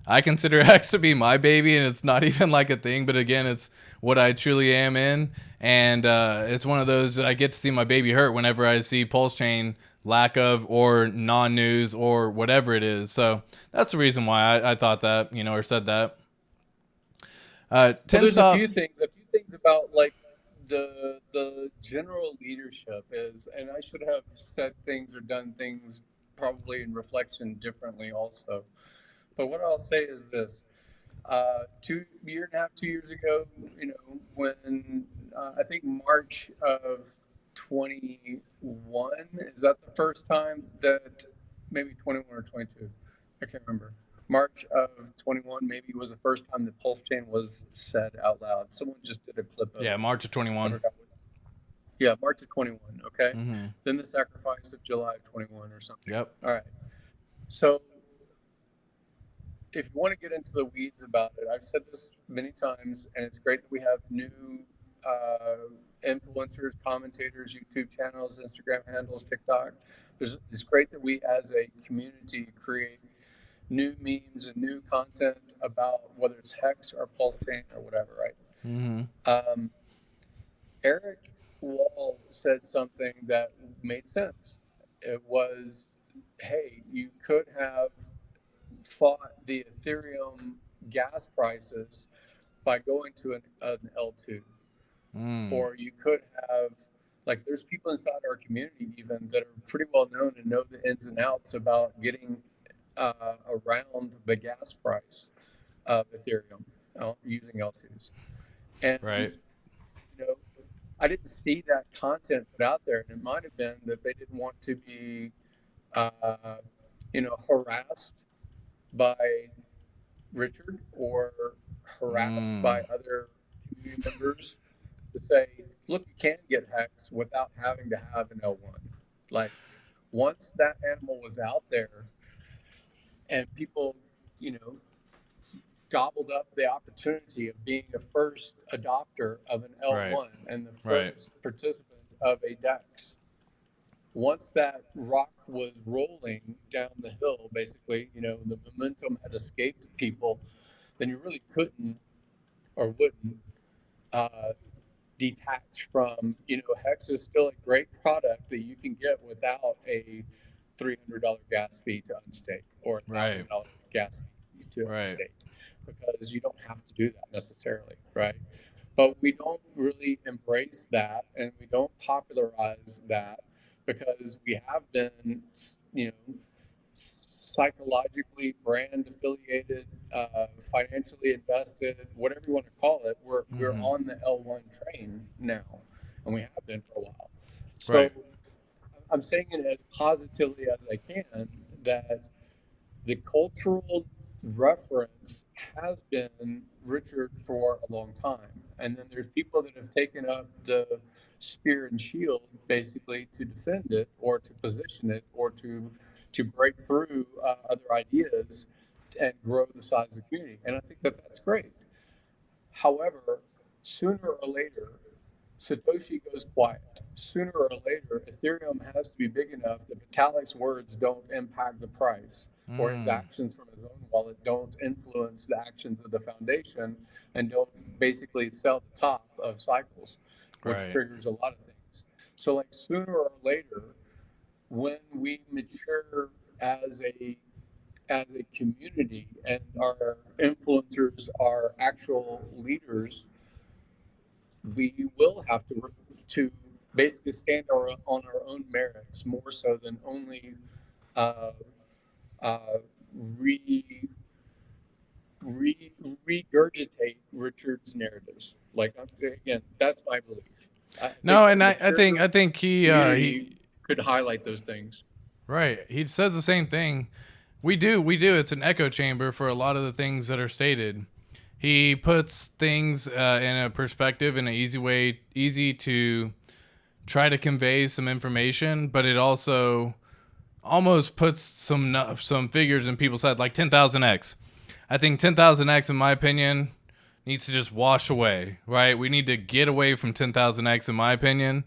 I consider Hex to be my baby, and it's not even like a thing, but again, it's what I truly am in. And it's one of those that I get to see my baby hurt whenever I see PulseChain lack of, or non-news, or whatever it is. So that's the reason why I thought that, or said that. Well, there's a few things about, like, the general leadership is, and I should have said things or done things probably in reflection differently also. But what I'll say is this: 2 years ago, when I think March of 21, is that the first time that, maybe 21 or 22? I can't remember. March of 21 maybe was the first time that PulseChain was said out loud. Someone just did a clip of it. March of 21. Yeah, March of 21. Okay. Mm-hmm. Then the sacrifice of July of 21 or something. Yep. All right. So, if you want to get into the weeds about it, I've said this many times, and it's great that we have new influencers, commentators, YouTube channels, Instagram handles, TikTok. It's great that we, as a community, create new memes and new content about whether it's Hex or PulseChain or whatever, right? Mm-hmm. Eric Wall said something that made sense. It was, hey, you could have fought the Ethereum gas prices by going to an L2. Or you could have, like, there's people inside our community even that are pretty well known and know the ins and outs about getting around the gas price of Ethereum using L2s. And, I didn't see that content put out there, and it might have been that they didn't want to be, harassed by Richard, or harassed by other community members, to say, look, you can't get Hex without having to have an L1. Like, once that animal was out there and people, gobbled up the opportunity of being a first adopter of an L1 and the first participant of a DEX, once that rock was rolling down the hill, basically, the momentum had escaped people, then you really couldn't or wouldn't detach from, Hex is still a great product that you can get without a $300 gas fee to unstake, or a $1,000 gas fee to unstake, because you don't have to do that necessarily, right? But we don't really embrace that, and we don't popularize that, because we have been, psychologically brand affiliated, financially invested, whatever you want to call it. We're on the L1 train now, and we have been for a while. So I'm saying it as positively as I can, that the cultural reference has been Richard for a long time. And then there's people that have taken up the spear and shield, basically, to defend it, or to position it, or to break through other ideas and grow the size of the community. And I think that that's great. However, sooner or later, Satoshi goes quiet. Sooner or later, Ethereum has to be big enough that Vitalik's words don't impact the price. or his Mm, actions from his own wallet don't influence the actions of the foundation and don't basically sell the top of cycles, which right. triggers a lot of things. So, like sooner or later, when we mature as a community and our influencers are actual leaders, we will have to basically stand on our own merits more so than only uh, uh, re, re regurgitate Richard's narratives. Like again, that's my belief. I think No, a and I mature think I think community could highlight those things. right. He says the same thing. We do. It's an echo chamber for a lot of the things that are stated. He puts things in a perspective in an easy way, easy to try to convey some information, but it also almost puts some figures in people's head, like 10,000x. I think 10,000x, in my opinion, needs to just wash away. Right? We need to get away from 10,000x, in my opinion,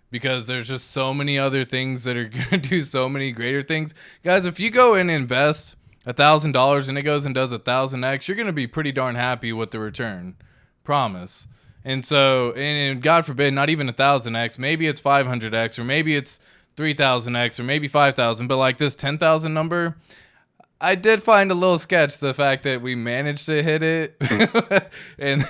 because there's just so many other things that are gonna do so many greater things. Guys, if you go and invest $1,000 and it goes and does 1,000x, you're gonna be pretty darn happy with the return. Promise. And so, and God forbid, not even 1,000x. Maybe it's 500x, or maybe it's 3,000x, or maybe 5,000. But like this 10,000 number, I did find a little sketch the fact that we managed to hit it and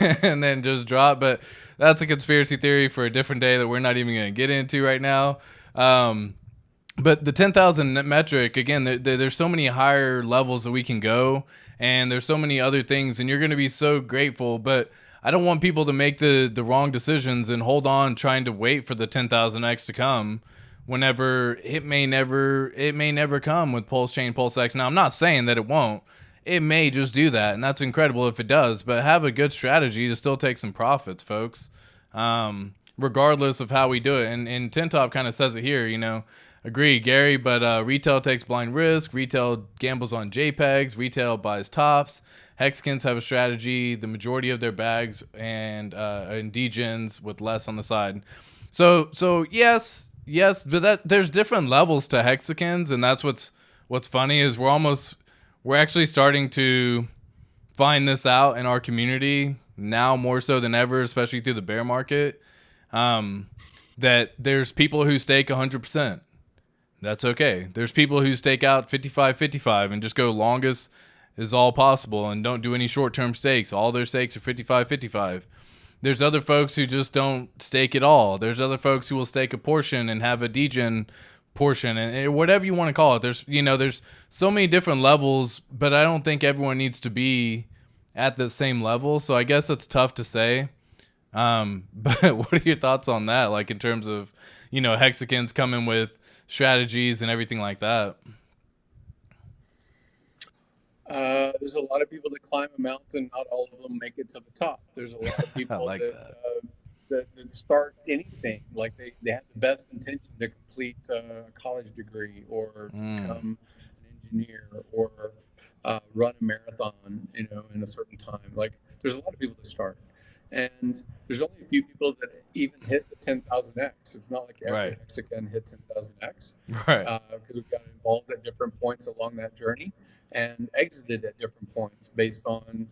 then just drop, but that's a conspiracy theory for a different day that we're not even going to get into right now. Um, but the 10,000 metric, again, there's so many higher levels that we can go, and there's so many other things, and you're going to be so grateful. But I don't want people to make the wrong decisions and hold on trying to wait for the 10,000x to come whenever it may never come with PulseChain, PulseX. Now, I'm not saying that it won't. It may just do that, and that's incredible if it does. But have a good strategy to still take some profits, folks. Regardless of how we do it. And Tintop kind of says it here, Agree, Gary, but retail takes blind risk. Retail gambles on JPEGs. Retail buys tops. Hexkins have a strategy. The majority of their bags and degens with less on the side. So yes, but there's different levels to hexagons, and that's what's funny is we're actually starting to find this out in our community now more so than ever, especially through the bear market. That there's people who stake 100%. That's okay. There's people who stake out 55-55 and just go longest is all possible and don't do any short-term stakes. All their stakes are 55-55. There's other folks who just don't stake at all. There's other folks who will stake a portion and have a degen portion and whatever you want to call it. There's so many different levels, but I don't think everyone needs to be at the same level. So I guess it's tough to say. But what are your thoughts on that? Like in terms of, hexagons coming with strategies and everything like that. There's a lot of people that climb a mountain. Not all of them make it to the top. There's a lot of I people like that. that start anything. Like they have the best intention to complete a college degree or to become an engineer or run a marathon, in a certain time. Like there's a lot of people that start. And there's only a few people that even hit the 10,000x. It's not like every Right. hexagon hit 10,000x Right. because we got involved at different points along that journey and exited at different points based on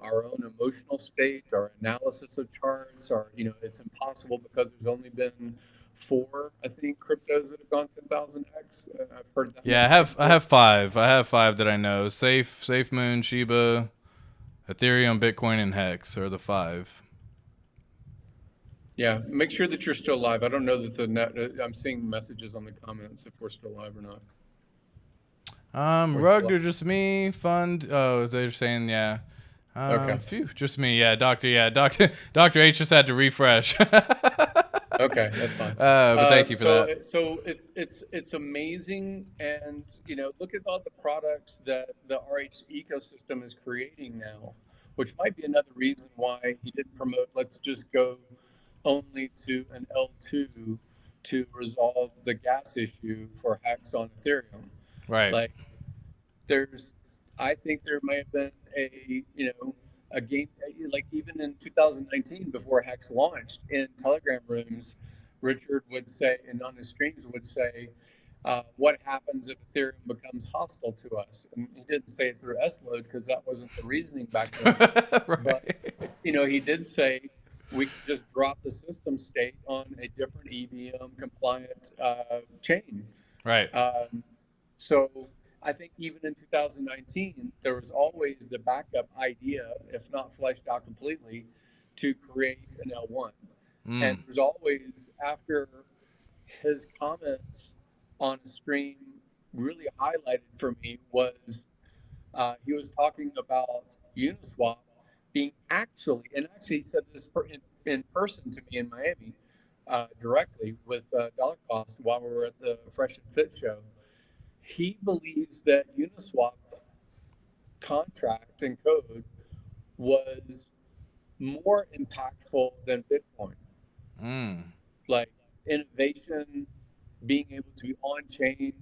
our own emotional state, our analysis of charts. It's impossible because there's only been four, I think, cryptos that have gone 10,000x. I've heard that Yeah, number I before. have five. I have five that I know. Safe Moon, Shiba, Ethereum, Bitcoin, and Hex are the five. Yeah, make sure that you're still live. I don't know that the net. I'm seeing messages on the comments if we're still live or not. We're still Rugged live. or just me? Fund. Oh, they're saying yeah. Okay. Phew, just me. Yeah, Doctor. Yeah, Doctor. Doctor H just had to refresh. Okay, that's fine. But thank you for So, that. it's amazing, and look at all the products that the RH ecosystem is creating now, which might be another reason why he didn't promote. Let's just go only to an L2 to resolve the gas issue for hacks on Ethereum. Right. Like there's I think there may have been a game like even in 2019 before Hex launched in Telegram rooms, Richard would say and on his streams would say, what happens if Ethereum becomes hostile to us? And he didn't say it through S-load because that wasn't the reasoning back then. But, Right. he did say we could just drop the system state on a different EVM compliant chain. Right. So I think even in 2019, there was always the backup idea, if not fleshed out completely, to create an L1. And there's always, after his comments on stream really highlighted for me was he was talking about Uniswap being actually he said this in person to me in Miami directly with Dollar Cost while we were at the Fresh and Fit show. He believes that Uniswap contract and code was more impactful than Bitcoin. Like innovation, being able to be on chain,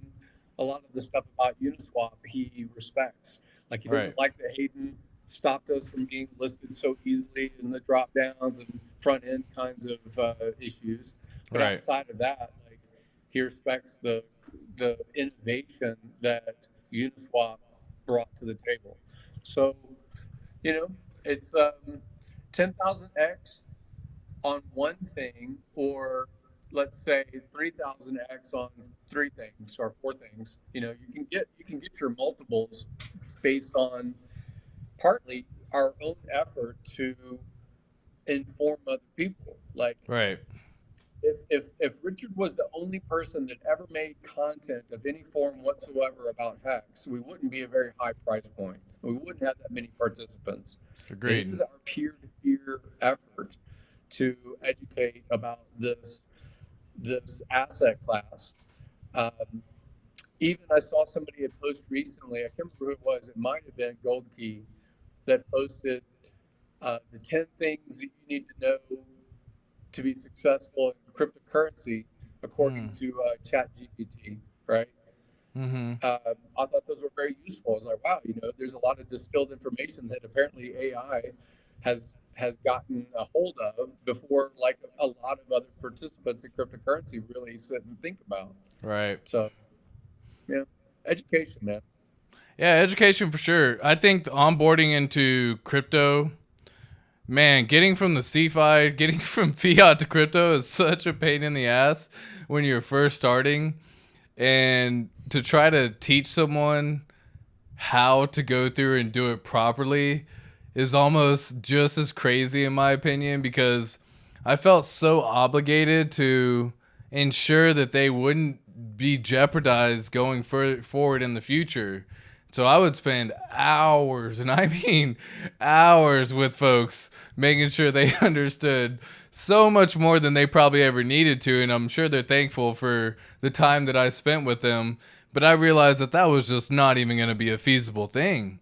a lot of the stuff about Uniswap he respects. Like he doesn't like that Hayden stopped us from being listed so easily in the drop downs and front end kinds of issues. But outside of that, like he respects the innovation that Uniswap brought to the table. So, it's 10,000x on one thing, or let's say 3,000x on three things or four things. You can get your multiples based on partly our own effort to inform other people. Like, if Richard was the only person that ever made content of any form whatsoever about HEX, we wouldn't be a very high price point. We wouldn't have that many participants. Agreed. It is our peer-to-peer effort to educate about this asset class. Even I saw somebody had posted recently, I can't remember who it was, it might have been Gold Key, that posted the 10 things that you need to know to be successful in cryptocurrency according to ChatGPT, right? I thought those were very useful. I was like, wow, there's a lot of distilled information that apparently AI has gotten a hold of before, like a lot of other participants in cryptocurrency really sit and think about. Right. So, yeah, education, man. Yeah, education for sure. I think the onboarding into crypto, man, getting from the CFI, getting from fiat to crypto is such a pain in the ass when you're first starting. And to try to teach someone how to go through and do it properly is almost just as crazy in my opinion, because I felt so obligated to ensure that they wouldn't be jeopardized going forward in the future. So I would spend hours, and I mean hours, with folks making sure they understood so much more than they probably ever needed to. And I'm sure they're thankful for the time that I spent with them. But I realized that was just not even going to be a feasible thing.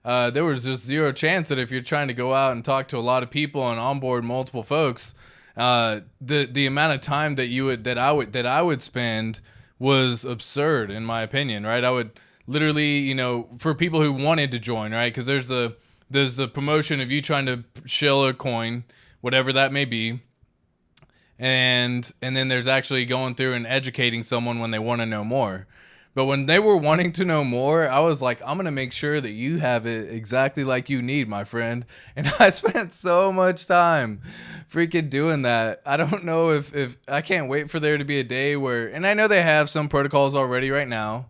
There was just zero chance that if you're trying to go out and talk to a lot of people and onboard multiple folks, the amount of time that I would spend was absurd in my opinion, right? I would literally, for people who wanted to join, right? Because there's the promotion of you trying to shill a coin, whatever that may be, and then there's actually going through and educating someone when they want to know more. But when they were wanting to know more, I was like, I'm going to make sure that you have it exactly like you need, my friend. And I spent so much time freaking doing that. I don't know if I can't wait for there to be a day where, and I know they have some protocols already right now,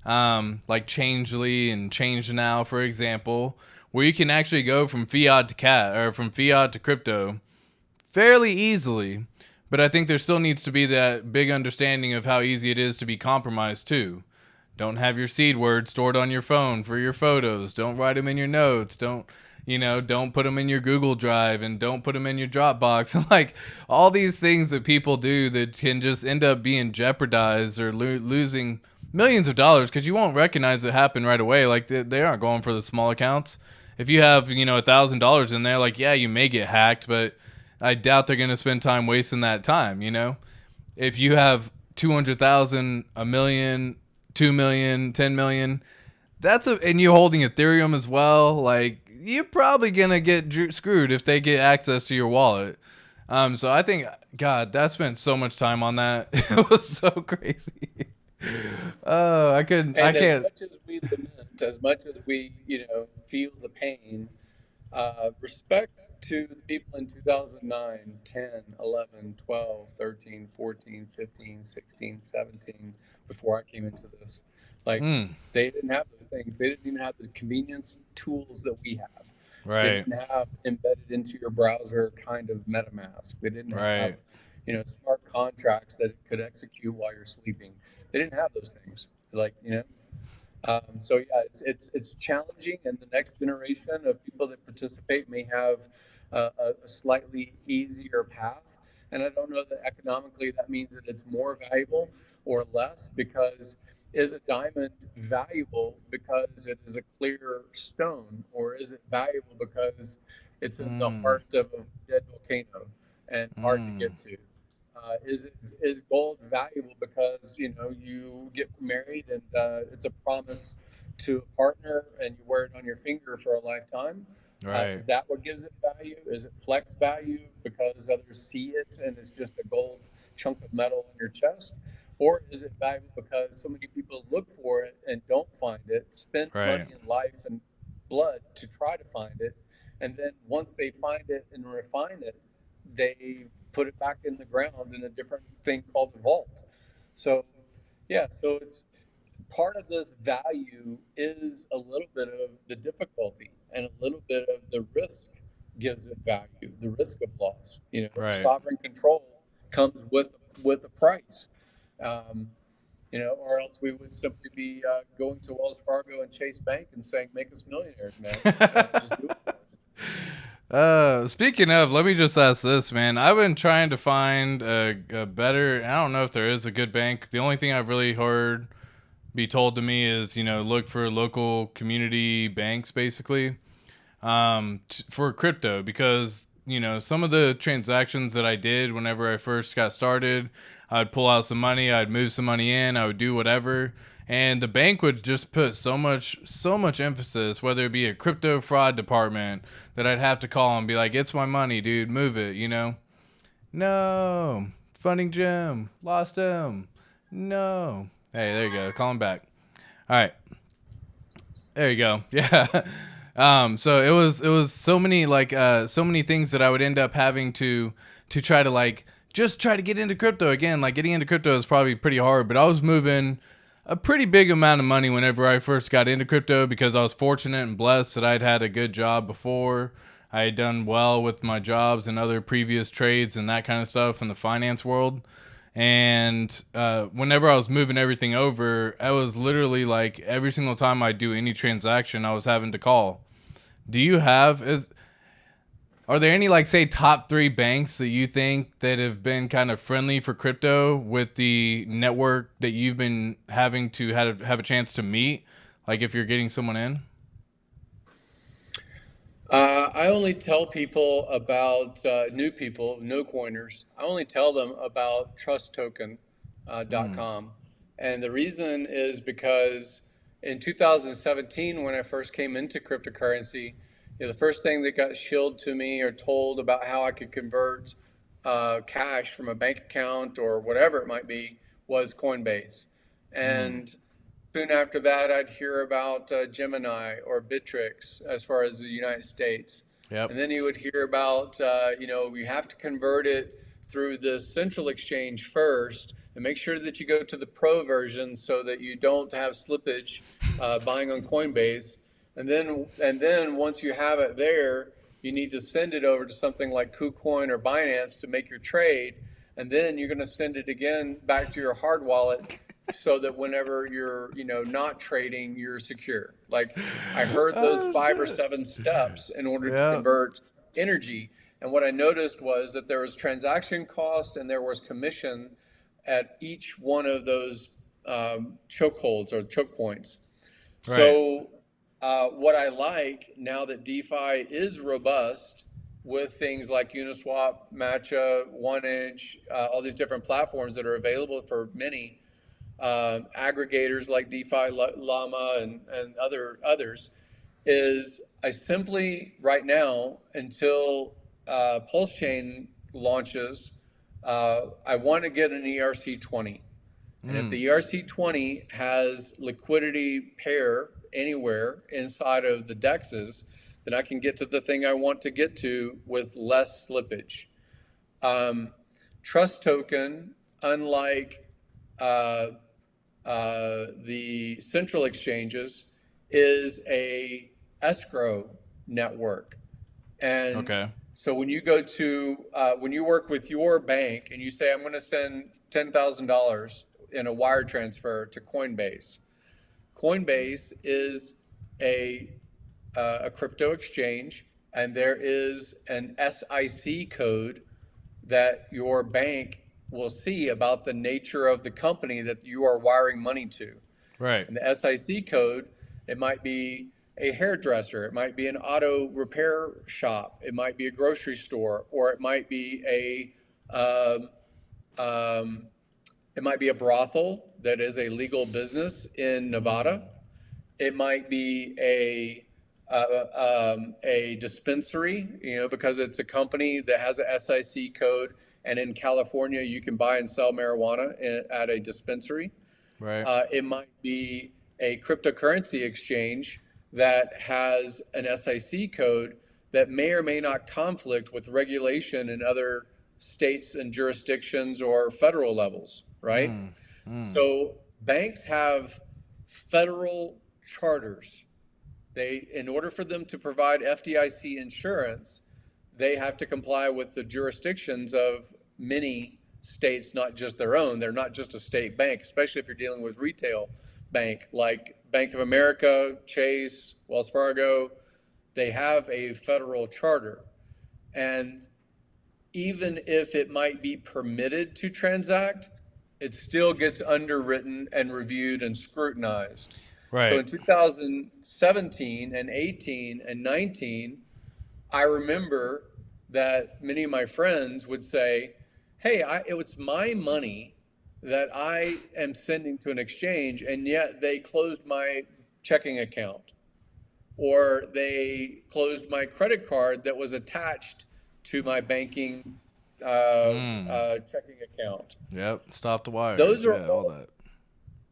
like Changely and Change Now, for example, where you can actually go from fiat to cat or from fiat to crypto fairly easily. But I think there still needs to be that big understanding of how easy it is to be compromised too. Don't have your seed word stored on your phone for your photos. Don't write them in your notes. Don't put them in your Google Drive, and don't put them in your Dropbox. Like all these things that people do that can just end up being jeopardized or losing millions of dollars, because you won't recognize it happen right away. Like they aren't going for the small accounts. If you have, $1,000 in there, like, yeah, you may get hacked, but I doubt they're going to spend time wasting that time, If you have 200,000, a million, 2 million, 10 million, and you're holding Ethereum as well, like, you're probably going to get screwed if they get access to your wallet. So I think, God, I spent so much time on that. It was so crazy. Oh, I And as can't. much as we lament, as much as we, feel the pain, respect to the people in 2009, 10, 11, 12, 13, 14, 15, 16, 17, before I came into this. Like, Mm, they didn't have those things. They didn't even have the convenience tools that we have. They right, didn't have embedded into your browser kind of MetaMask. They didn't have, right, smart contracts that could execute while you're sleeping. They didn't have those things. Like, so yeah, it's challenging, and the next generation of people that participate may have a slightly easier path. And I don't know that economically that means that it's more valuable or less, because is a diamond valuable because it is a clear stone, or is it valuable because it's in the mm, heart of a dead volcano and hard to mm, get to? Is gold valuable because you get married and it's a promise to a partner and you wear it on your finger for a lifetime? right, Is that what gives it value? Is it flex value because others see it and it's just a gold chunk of metal on your chest? Or is it valuable because so many people look for it and don't find it, spend right, money and life and blood to try to find it, and then once they find it and refine it, they put it back in the ground in a different thing called the vault. So, yeah, so it's part of this value is a little bit of the difficulty and a little bit of the risk gives it value, the risk of loss. right. Sovereign control comes with a price. Um, or else we would simply be going to Wells Fargo and Chase Bank and saying, "Make us millionaires, man. Just do it for us." Speaking of, let me just ask this, man. I've been trying to find a better. I don't know if there is a good bank. The only thing I've really heard be told to me is, look for local community banks, basically, for crypto, because some of the transactions that I did whenever I first got started, I'd pull out some money, I'd move some money in, I would do whatever, and the bank would just put so much emphasis, whether it be a crypto fraud department, that I'd have to call and be like, it's my money, dude, move it. No, funding Jim, lost him. No. Hey, there you go, call him back. All right, there you go. Yeah. So it was so many, like, so many things that I would end up having to try to, like, just try to get into crypto again. Like, getting into crypto is probably pretty hard, but I was moving a pretty big amount of money whenever I first got into crypto, because I was fortunate and blessed that I'd had a good job before. I had done well with my jobs and other previous trades and that kind of stuff in the finance world. And whenever I was moving everything over, I was literally, like, every single time I do any transaction, I was having to call. Do you have is Are there any, like, say, top three banks that you think that have been kind of friendly for crypto with the network that you've been having to have a chance to meet? Like, if you're getting someone in. I only tell people about new people, no coiners. I only tell them about Mm, trusttoken.com. And the reason is because in 2017, when I first came into cryptocurrency, the first thing that got shilled to me or told about how I could convert cash from a bank account or whatever it might be was Coinbase. mm, And soon after that, I'd hear about Gemini or Bittrex as far as the United States. yep. And then you would hear about, we have to convert it through the central exchange first and make sure that you go to the pro version so that you don't have slippage buying on Coinbase. And then once you have it there, you need to send it over to something like KuCoin or Binance to make your trade. And then you're going to send it again back to your hard wallet so that whenever you're not trading, you're secure. Like, I heard those Oh, 5 or 7 steps in order to yeah. convert energy. And what I noticed was that there was transaction cost and there was commission at each one of those chokeholds or choke points. Right. So what I like now that DeFi is robust with things like Uniswap, Matcha, 1inch, all these different platforms that are available for many aggregators like DeFi Llama and others, is I simply right now, until PulseChain launches, I want to get an ERC20. And if the ERC20 has liquidity pair anywhere inside of the DEXs, then I can get to the thing I want to get to with less slippage. Trust token, unlike uh, the central exchanges, is a escrow network. And Okay. so when you go to when you work with your bank and you say, I'm going to send $10,000 in a wire transfer to Coinbase. Coinbase is a a crypto exchange, and there is an SIC code that your bank will see about the nature of the company that you are wiring money to. Right. And the SIC code, it might be a hairdresser, it might be an auto repair shop, it might be a grocery store, or it might be um, um, it might be a brothel that is a legal business in Nevada. It might be a dispensary, because it's a company that has a SIC code, and in California you can buy and sell marijuana at a dispensary. Right. It might be a cryptocurrency exchange that has an SIC code that may or may not conflict with regulation in other states and jurisdictions or federal levels, right? So banks have federal charters. In order for them to provide FDIC insurance, they have to comply with the jurisdictions of many states, not just their own. They're not just a state bank, especially if you're dealing with retail bank like Bank of America, Chase, Wells Fargo. They have a federal charter. And even if it might be permitted to transact, it still gets underwritten and reviewed and scrutinized. So in Right. 2017 and 18 and 19, I remember that many of my friends would say, hey, it was my money that I am sending to an exchange, and yet they closed my checking account, or they closed my credit card that was attached to my banking checking account. Yep. Stop the wires. Those are Yeah. All all that.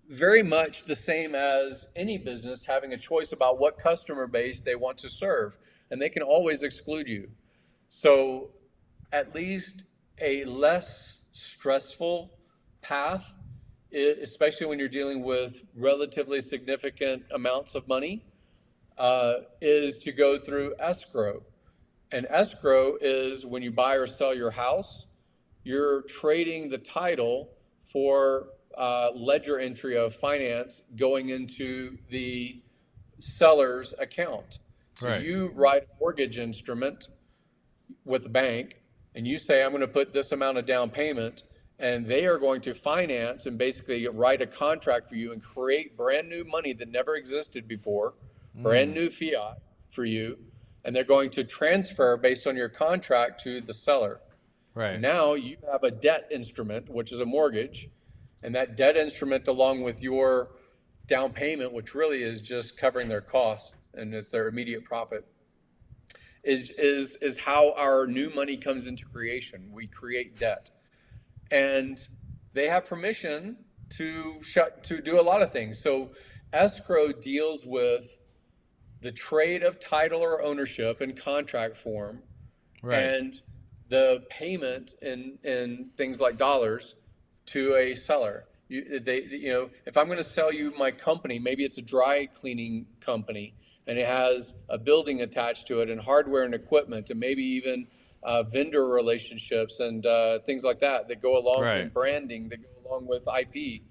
very much the same as any business having a choice about what customer base they want to serve, and they can always exclude you. So, at least a less stressful path, especially when you're dealing with relatively significant amounts of money, is to go through escrow. And escrow is when you buy or sell your house, you're trading the title for ledger entry of finance going into the seller's account. So Right. you write a mortgage instrument with the bank and you say, I'm going to put this amount of down payment, and they are going to finance and basically write a contract for you and create brand new money that never existed before, brand new fiat for you, and they're going to transfer based on your contract to the seller. And Right. now you have a debt instrument, which is a mortgage, and that debt instrument, along with your down payment, which really is just covering their costs and it's their immediate profit, is how our new money comes into creation. We create debt, and they have permission to do a lot of things. So escrow deals with the trade of title or ownership in contract form, Right. and the payment in things like dollars to a seller. If I'm going to sell you my company, maybe it's a dry cleaning company, and it has a building attached to it, and hardware and equipment, and maybe even vendor relationships and things like that go along, Right. and branding that go along with IP.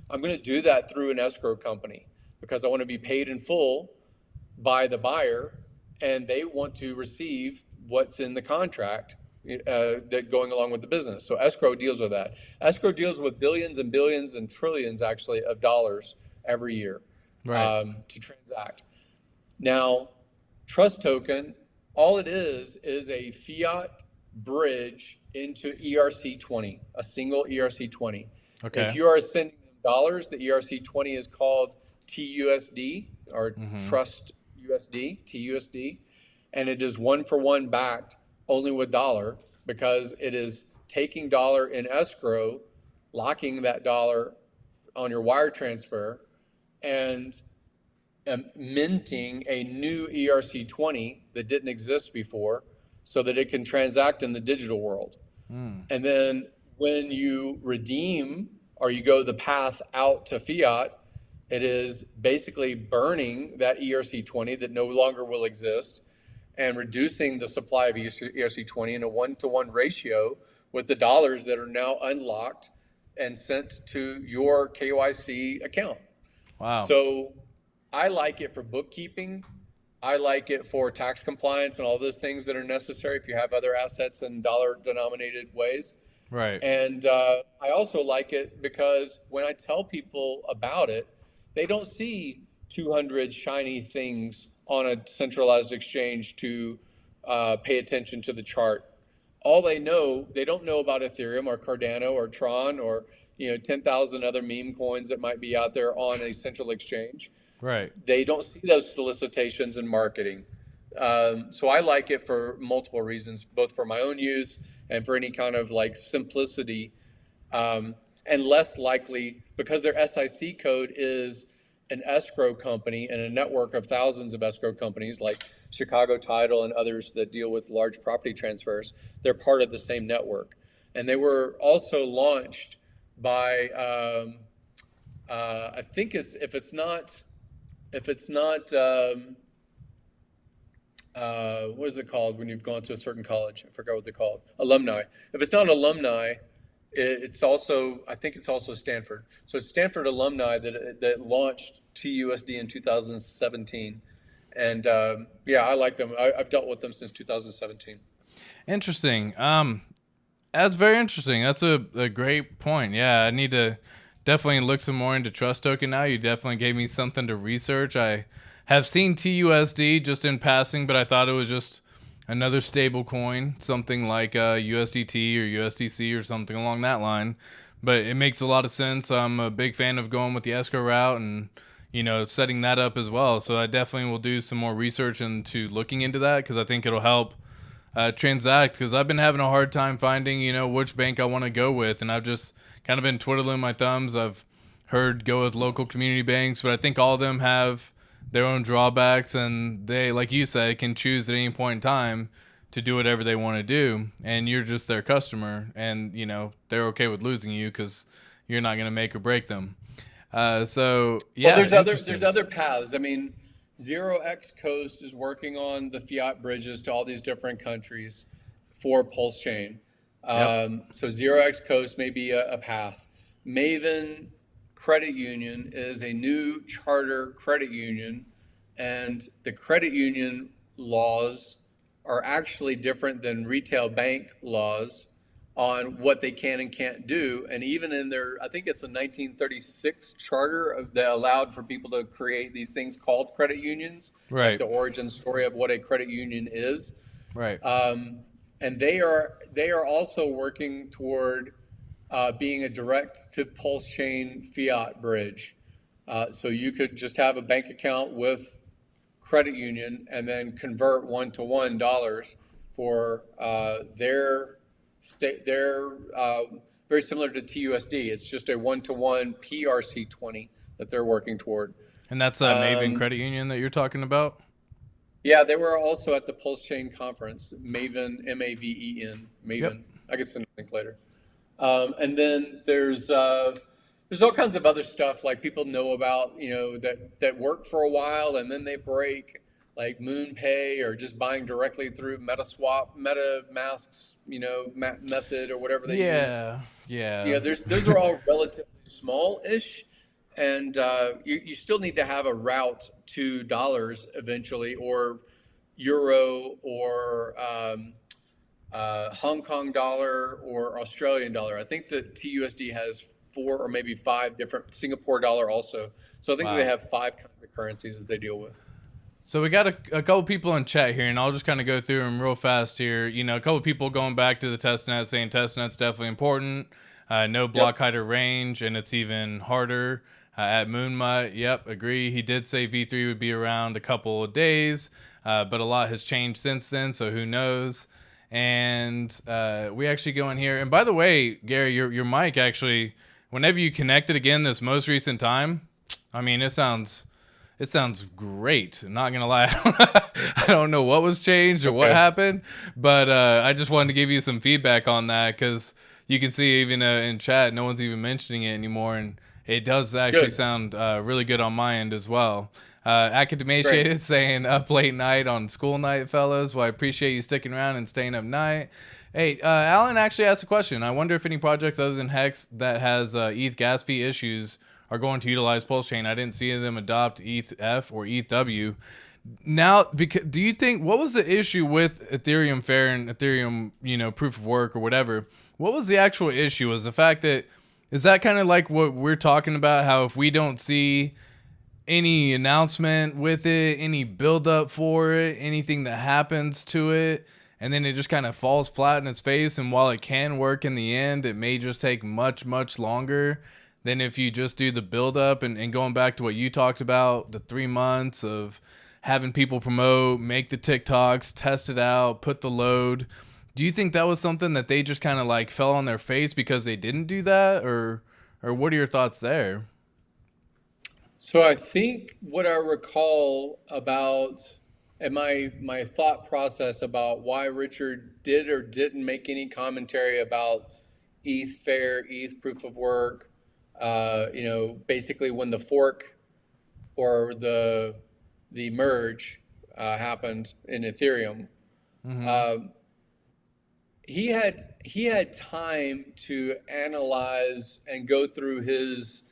I'm going to do that through an escrow company because I want to be paid in full by the buyer, and they want to receive what's in the contract that going along with the business. So escrow deals with that. Escrow deals with billions and billions and trillions actually of dollars every year Right. to transact. Now, trust token, all it is a fiat bridge into ERC20, a single ERC20. If Okay. you are sending them dollars, the ERC20 is called TUSD or Trust USD, TUSD, and it is one for one backed only with dollar because it is taking dollar in escrow, locking that dollar your wire transfer and minting a new ERC20 that didn't exist before so that it can transact in the digital world. And then when you redeem or you go the path out to fiat, it is basically burning that ERC20 that no longer will exist and reducing the supply of ERC20 in a 1-to-1 ratio with the dollars that are now unlocked and sent to your KYC account. Wow. So I like it for bookkeeping. I like it for tax compliance and all those things that are necessary if you have other assets in dollar denominated ways. Right. And I also like it because when I tell people about it, they don't see 200 shiny things on a centralized exchange to pay attention to the chart. All they don't know about Ethereum or Cardano or Tron or 10,000 other meme coins that might be out there on a central exchange. Right. They don't see those solicitations in marketing. So I like it for multiple reasons, both for my own use and for any kind of like simplicity, and less likely because their SIC code is an escrow company and a network of thousands of escrow companies like Chicago Title and others that deal with large property transfers. They're part of the same network. And they were also launched by, I think if it's not, what is it called when you've gone to a certain college? I forgot what they're called. Alumni. If it's not alumni, it's also, I think it's also Stanford. So it's Stanford alumni that launched TUSD in 2017. And yeah, I like them. I've dealt with them since 2017. Interesting. That's very interesting. That's a great point. Yeah, I need to definitely look some more into Trust Token now. You definitely gave me something to research. I have seen TUSD just in passing, but I thought it was just another stable coin, something like USDT or USDC or something along that line. But it makes a lot of sense. I'm a big fan of going with the escrow route and setting that up as well. So I definitely will do some more research into looking into that because I think it'll help transact, because I've been having a hard time finding which bank I want to go with, and I've just kind of been twiddling my thumbs. I've heard go with local community banks, but I think all of them have their own drawbacks, and they, like you said, can choose at any point in time to do whatever they want to do, and you're just their customer, and they're okay with losing you because you're not going to make or break them. So yeah, well, there's other paths. I mean, 0x Coast is working on the fiat bridges to all these different countries for PulseChain. So 0x Coast may be a path. Maven Credit Union is a new charter credit union, and the credit union laws are actually different than retail bank laws on what they can and can't do. And even in their, I think it's a 1936 charter that allowed for people to create these things called credit unions, right? Like the origin story of what a credit union is, right? And they are also working toward being a direct to PulseChain fiat bridge. So you could just have a bank account with credit union and then convert $1-to-1 dollars for their very similar to TUSD. It's just a 1-to-1 PRC20 that they're working toward. And that's a Maven Credit Union that you're talking about? Yeah, they were also at the PulseChain conference. Maven, M-A-V-E-N, Maven. Yep. I can send a link later. And then there's all kinds of other stuff like people know about, that work for a while and then they break, like MoonPay or just buying directly through MetaMask's, method or whatever they use. Yeah. Those are all relatively small-ish, and you still need to have a route to dollars eventually, or euro, or Hong Kong dollar, or Australian dollar. I think that TUSD has 4 or maybe 5 different, Singapore dollar also. So I think they have 5 kinds of currencies that they deal with. So we got a couple people in chat here, and I'll just kind of go through them real fast here. A couple people going back to the testnet saying testnet's definitely important. No block height or range, and it's even harder. At Moonmutt, yep, agree. He did say V3 would be around a couple of days, but a lot has changed since then, so who knows. And we actually go in here. And by the way, Gary, your mic actually whenever you connect it again this most recent time, I mean, it sounds great. I'm not gonna lie, I don't know what was changed or what Okay, happened, but I just wanted to give you some feedback on that because you can see even in chat, no one's even mentioning it anymore, and it does actually good, sound really good on my end as well. great. Academiciated saying up late night on school night, fellas. Well, I appreciate you sticking around and staying up night. Hey, Alan actually asked a question. I wonder if any projects other than Hex that has ETH gas fee issues are going to utilize PulseChain. I didn't see them adopt ETH or ETH now. Because do you think what was the issue with Ethereum Fair and Ethereum, proof of work or whatever? What was the actual issue? Was the fact that is that kind of like what we're talking about? How if we don't see any announcement with it, any build up for it, anything that happens to it, and then it just kind of falls flat in its face. And while it can work in the end, it may just take much, much longer than if you just do the build up and going back to what you talked about, the 3 months of having people promote, make the TikToks, test it out, put the load. Do you think that was something that they just kind of like fell on their face because they didn't do that, or what are your thoughts there? So I think what I recall about and my thought process about why Richard did or didn't make any commentary about ETH Fair, ETH proof of work, basically when the fork or the merge happened in Ethereum, Mm-hmm. uh, he had time to analyze and go through his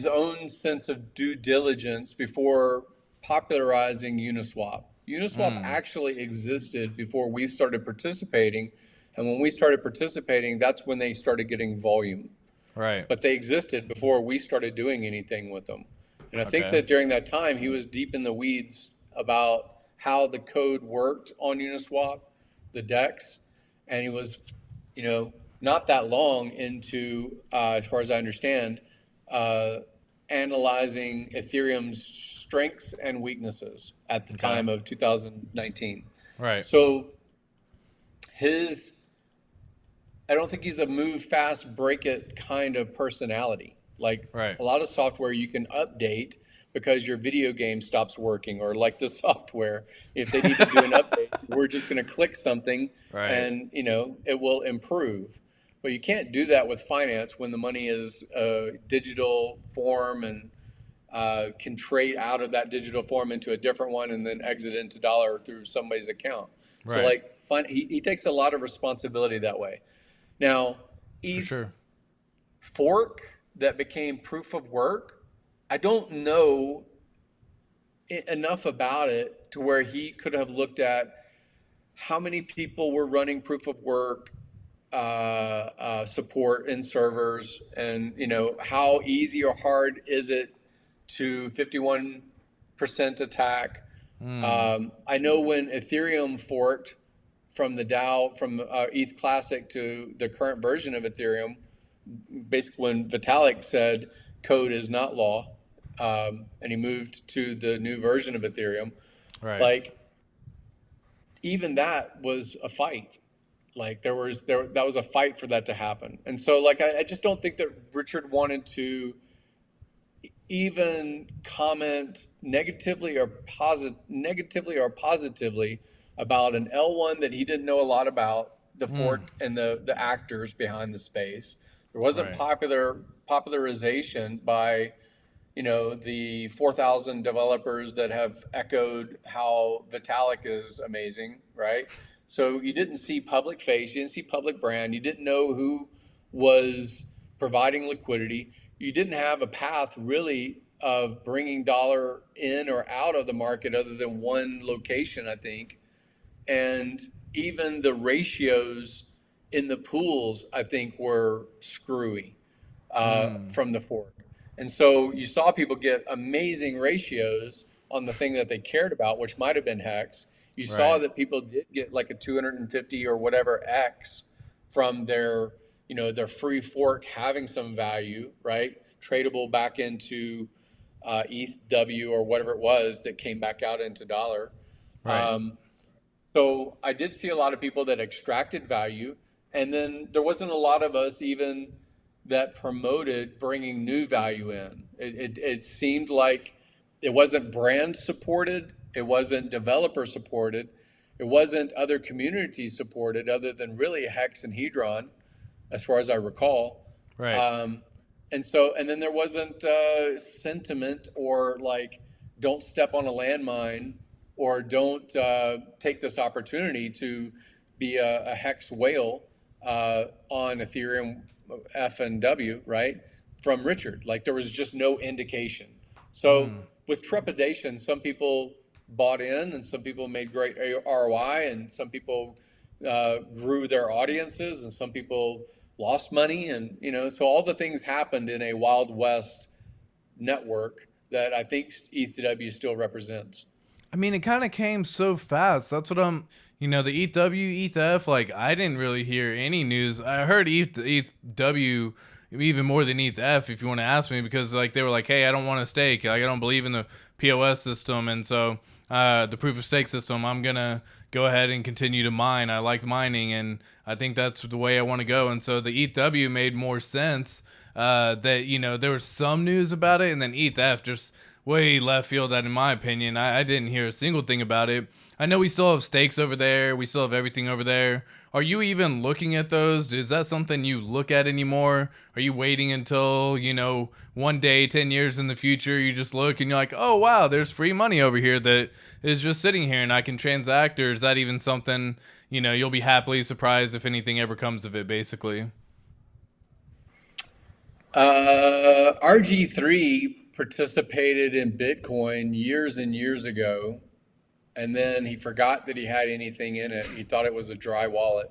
own sense of due diligence before popularizing Uniswap. Uniswap Mm, actually existed before we started participating, and when we started participating, that's when they started getting volume. right. But they existed before we started doing anything with them. And I think Okay. that during that time, he was deep in the weeds about how the code worked on Uniswap, the DEX, and he was, not that long into, as far as I understand, uh, analyzing Ethereum's strengths and weaknesses at the Okay. time of 2019. Right. So his I don't think he's a move fast, break it kind of personality. Like Right. a lot of software you can update because your video game stops working, or like the software, if they need to do an update, we're just going to click something Right. and it will improve. But you can't do that with finance when the money is a digital form and can trade out of that digital form into a different one and then exit into dollar through somebody's account. So Right. like he takes a lot of responsibility that way. Now, For ETH sure. fork that became proof of work, I don't know enough about it to where he could have looked at how many people were running proof of work support in servers, and how easy or hard is it to 51% attack. Mm. I know when Ethereum forked from the DAO from ETH Classic to the current version of Ethereum, basically when Vitalik said code is not law, and he moved to the new version of Ethereum, Right. like even that was a fight. Like that was a fight for that to happen. And so like I just don't think that Richard wanted to even comment negatively or positively about an L1 that he didn't know a lot about, the Mm. fork and the actors behind the space. There wasn't Right. popularization by the 4,000 developers that have echoed how Vitalik is amazing, right? So you didn't see public face, you didn't see public brand, you didn't know who was providing liquidity. You didn't have a path really of bringing dollar in or out of the market other than one location, I think. And even the ratios in the pools, I think, were screwy Mm. from the fork. And so you saw people get amazing ratios on the thing that they cared about, which might have been Hex. You saw Right. that people did get like a 250 or whatever X from their free fork having some value, right? Tradable back into ETH or whatever it was that came back out into dollar. Right. So I did see a lot of people that extracted value, and then there wasn't a lot of us even that promoted bringing new value in. It seemed like it wasn't brand supported, it wasn't developer supported, it wasn't other communities supported other than really Hex and Hedron, as far as I recall. Right. And then there wasn't sentiment or like, don't step on a landmine or don't take this opportunity to be a Hex whale on Ethereum F and W, right? From Richard. Like there was just no indication. So with trepidation, some people bought in and some people made great ROI and some people grew their audiences and some people lost money. And, you know, so all the things happened in a Wild West network that I think ETHW still represents. I mean, it kind of came so fast. That's what I'm, you know, the ETH ETH, like I didn't really hear any news. I heard ETH even more than ETH, if you want to ask me, because like they were like, hey, I don't want to stake. Like, I don't believe in the POS system. And so the proof of stake system, I'm going to go ahead and continue to mine. I like mining and I think that's the way I want to go. And so the ETH made more sense that, you know, there was some news about it, and then ETH just way left field that in my opinion. I didn't hear a single thing about it. I know we still have stakes over there. We still have everything over there. Are you even looking at those? Is that something you look at anymore? Are you waiting until, you know, one day, 10 years in the future, you just look and you're like, oh, wow, there's free money over here that is just sitting here and I can transact? Or is that even something, you know, you'll be happily surprised if anything ever comes of it, basically? RG3 participated in Bitcoin years and years ago, and then he forgot that he had anything in it. He thought it was a dry wallet.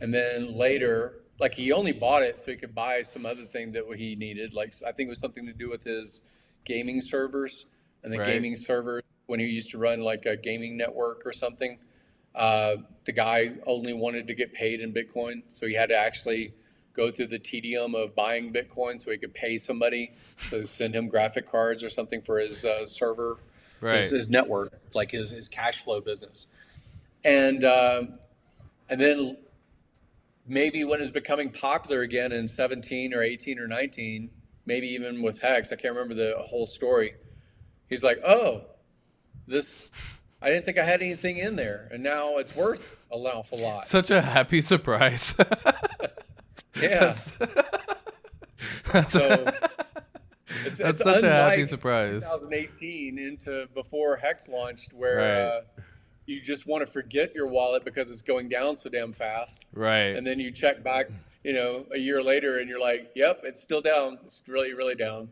And then later, like he only bought it so he could buy some other thing that he needed. Like I think it was something to do with his gaming servers. And the gaming server, when he used to run like a gaming network or something, the guy only wanted to get paid in Bitcoin. So he had to actually go through the tedium of buying Bitcoin so he could pay somebody to send him graphic cards or something for his server. Right. His network, like his cash flow business. And then maybe when it was becoming popular again in 17 or 18 or 19, maybe even with Hex, I can't remember the whole story. He's like, oh, this, I didn't think I had anything in there. And now it's worth an awful lot. Such a happy surprise. Yeah. So it's such a happy surprise. 2018 into before Hex launched, where you just want to forget your wallet because it's going down so damn fast. Right. And then you check back, you know, a year later, and you're like, "Yep, it's still down. It's really, really down."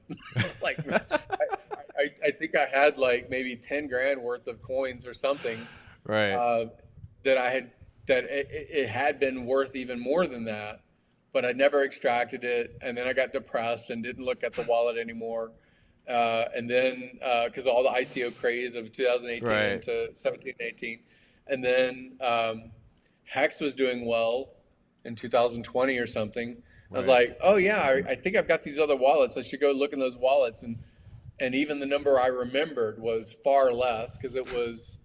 Like, I think I had like maybe 10 grand worth of coins or something. Right. That it had been worth even more than that. But I never extracted it, and then I got depressed and didn't look at the wallet anymore. And then because all the ICO craze of 2018 to 17 and 18, and then Hex was doing well in 2020 or something. I was like, oh yeah, I think I've got these other wallets. I should go look in those wallets, and even the number I remembered was far less because it was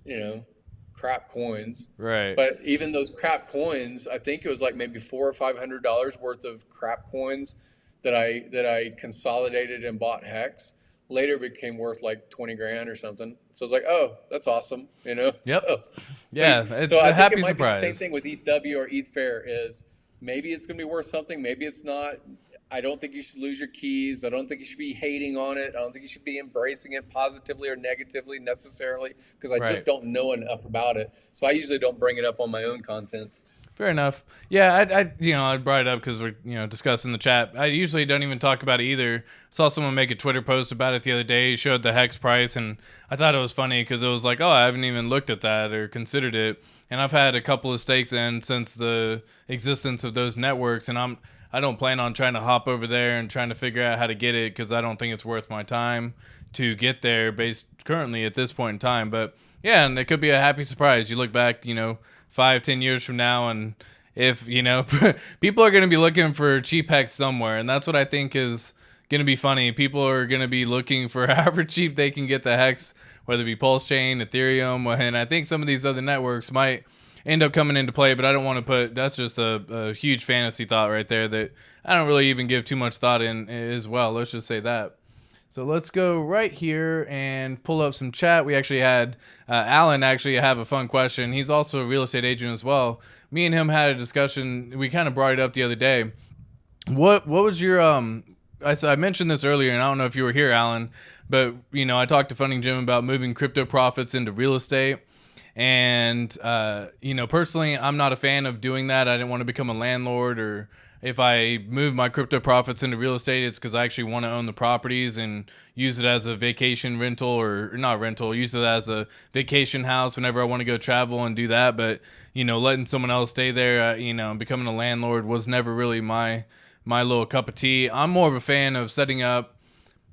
you know, crap coins. Right. But even those crap coins, I think it was like maybe $400 or $500 worth of crap coins that I consolidated and bought Hex. Later became worth like 20 grand or something. So I was like, oh, that's awesome, you know. Yep. So, yeah, it's so a I happy think it might surprise. be the same thing with ETHW or ETH Fair is maybe it's going to be worth something, maybe it's not. I don't think you should lose your keys. I don't think you should be hating on it. I don't think you should be embracing it positively or negatively necessarily, because I just don't know enough about it. So I usually don't bring it up on my own content. Fair enough. Yeah, I brought it up because we're, you know, discussing the chat. I usually don't even talk about it either. Saw someone make a Twitter post about it the other day, showed the Hex price, and I thought it was funny because it was like, oh, I haven't even looked at that or considered it. And I've had a couple of stakes in since the existence of those networks, and I don't plan on trying to hop over there and trying to figure out how to get it because I don't think it's worth my time to get there based currently at this point in time. But yeah, and it could be a happy surprise. You look back, you know, 5-10 years from now, and if, you know, people are going to be looking for cheap Hex somewhere, and that's what I think is going to be funny. People are going to be looking for however cheap they can get the Hex, whether it be PulseChain, Ethereum, and I think some of these other networks might end up coming into play. But I don't want to put, that's just a huge fantasy thought right there that I don't really even give too much thought in as well. Let's just say that. So let's go right here and pull up some chat. We actually had Alan actually have a fun question. He's also a real estate agent as well. Me and him had a discussion. We kind of brought it up the other day. What was your I mentioned this earlier, and I don't know if you were here, Alan, but I talked to Funding Jim about moving crypto profits into real estate. And personally, I'm not a fan of doing that. I didn't want to become a landlord, or if I move my crypto profits into real estate, it's because I actually want to own the properties and use it as a vacation rental, or not rental, use it as a vacation house whenever I want to go travel and do that. But, letting someone else stay there, becoming a landlord was never really my little cup of tea. I'm more of a fan of setting up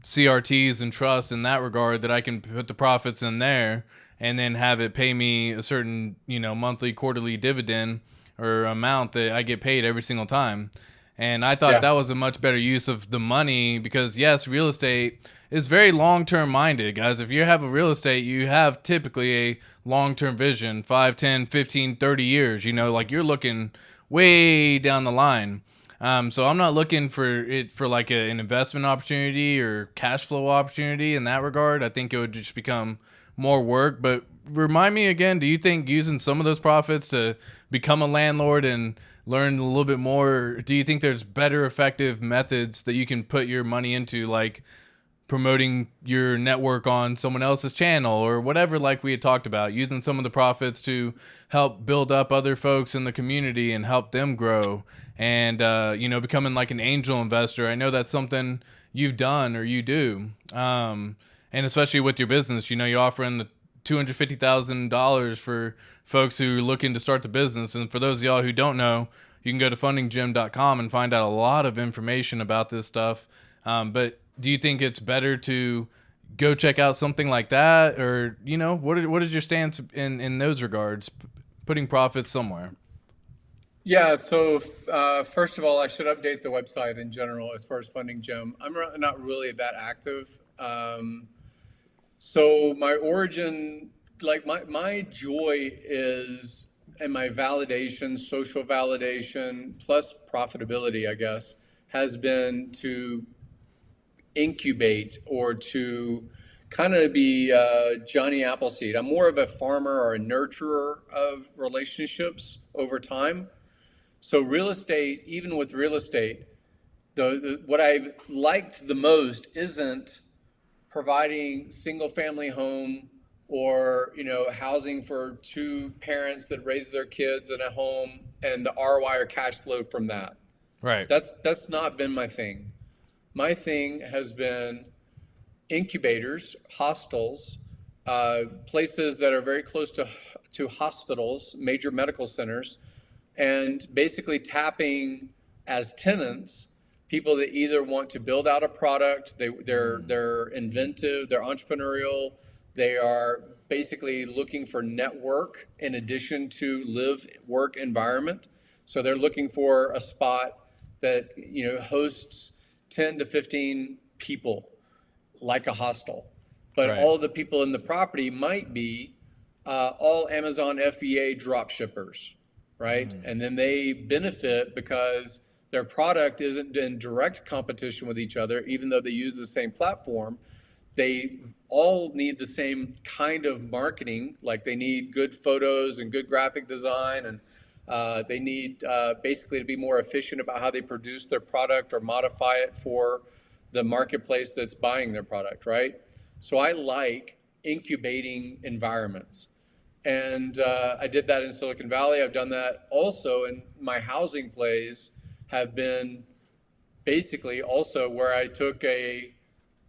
CRTs and trusts in that regard, that I can put the profits in there and then have it pay me a certain, monthly, quarterly dividend or amount that I get paid every single time. And I thought that was a much better use of the money, because yes, real estate is very long-term minded, guys. If you have a real estate, you have typically a long-term vision, 5, 10, 15, 30 years, like you're looking way down the line. So I'm not looking for it for like an investment opportunity or cash flow opportunity in that regard. I think it would just become more work. But remind me again, do you think using some of those profits to become a landlord and learn a little bit more, do you think there's better effective methods that you can put your money into, like promoting your network on someone else's channel or whatever, like we had talked about, using some of the profits to help build up other folks in the community and help them grow, and becoming like an angel investor? I know that's something you've done or you do, and especially with your business, you're offering the $250,000 for folks who are looking to start the business. And for those of y'all who don't know, you can go to fundingjim.com and find out a lot of information about this stuff. But do you think it's better to go check out something like that, or what is your stance in those regards, putting profits somewhere? Yeah, so first of all, I should update the website in general as far as Funding Jim. I'm not really that active. So my origin, like my joy is, and my validation, social validation, plus profitability, I guess, has been to incubate, or to kind of be Johnny Appleseed. I'm more of a farmer or a nurturer of relationships over time. So real estate, even with real estate, what I've liked the most isn't providing single family home, or housing for two parents that raise their kids in a home, and the ROI or cash flow from that. Right. That's not been my thing. My thing has been incubators, hostels, places that are very close to hospitals, major medical centers, and basically tapping as tenants people that either want to build out a product, they're inventive, they're entrepreneurial, they are basically looking for network in addition to live work environment. So they're looking for a spot that hosts 10 to 15 people, like a hostel, but all the people in the property might be all Amazon FBA drop shippers, right? And then they benefit because their product isn't in direct competition with each other, even though they use the same platform. They all need the same kind of marketing, like they need good photos and good graphic design, and they need basically to be more efficient about how they produce their product or modify it for the marketplace that's buying their product, right? So I like incubating environments. And I did that in Silicon Valley. I've done that also in my housing plays, have been basically also where I took a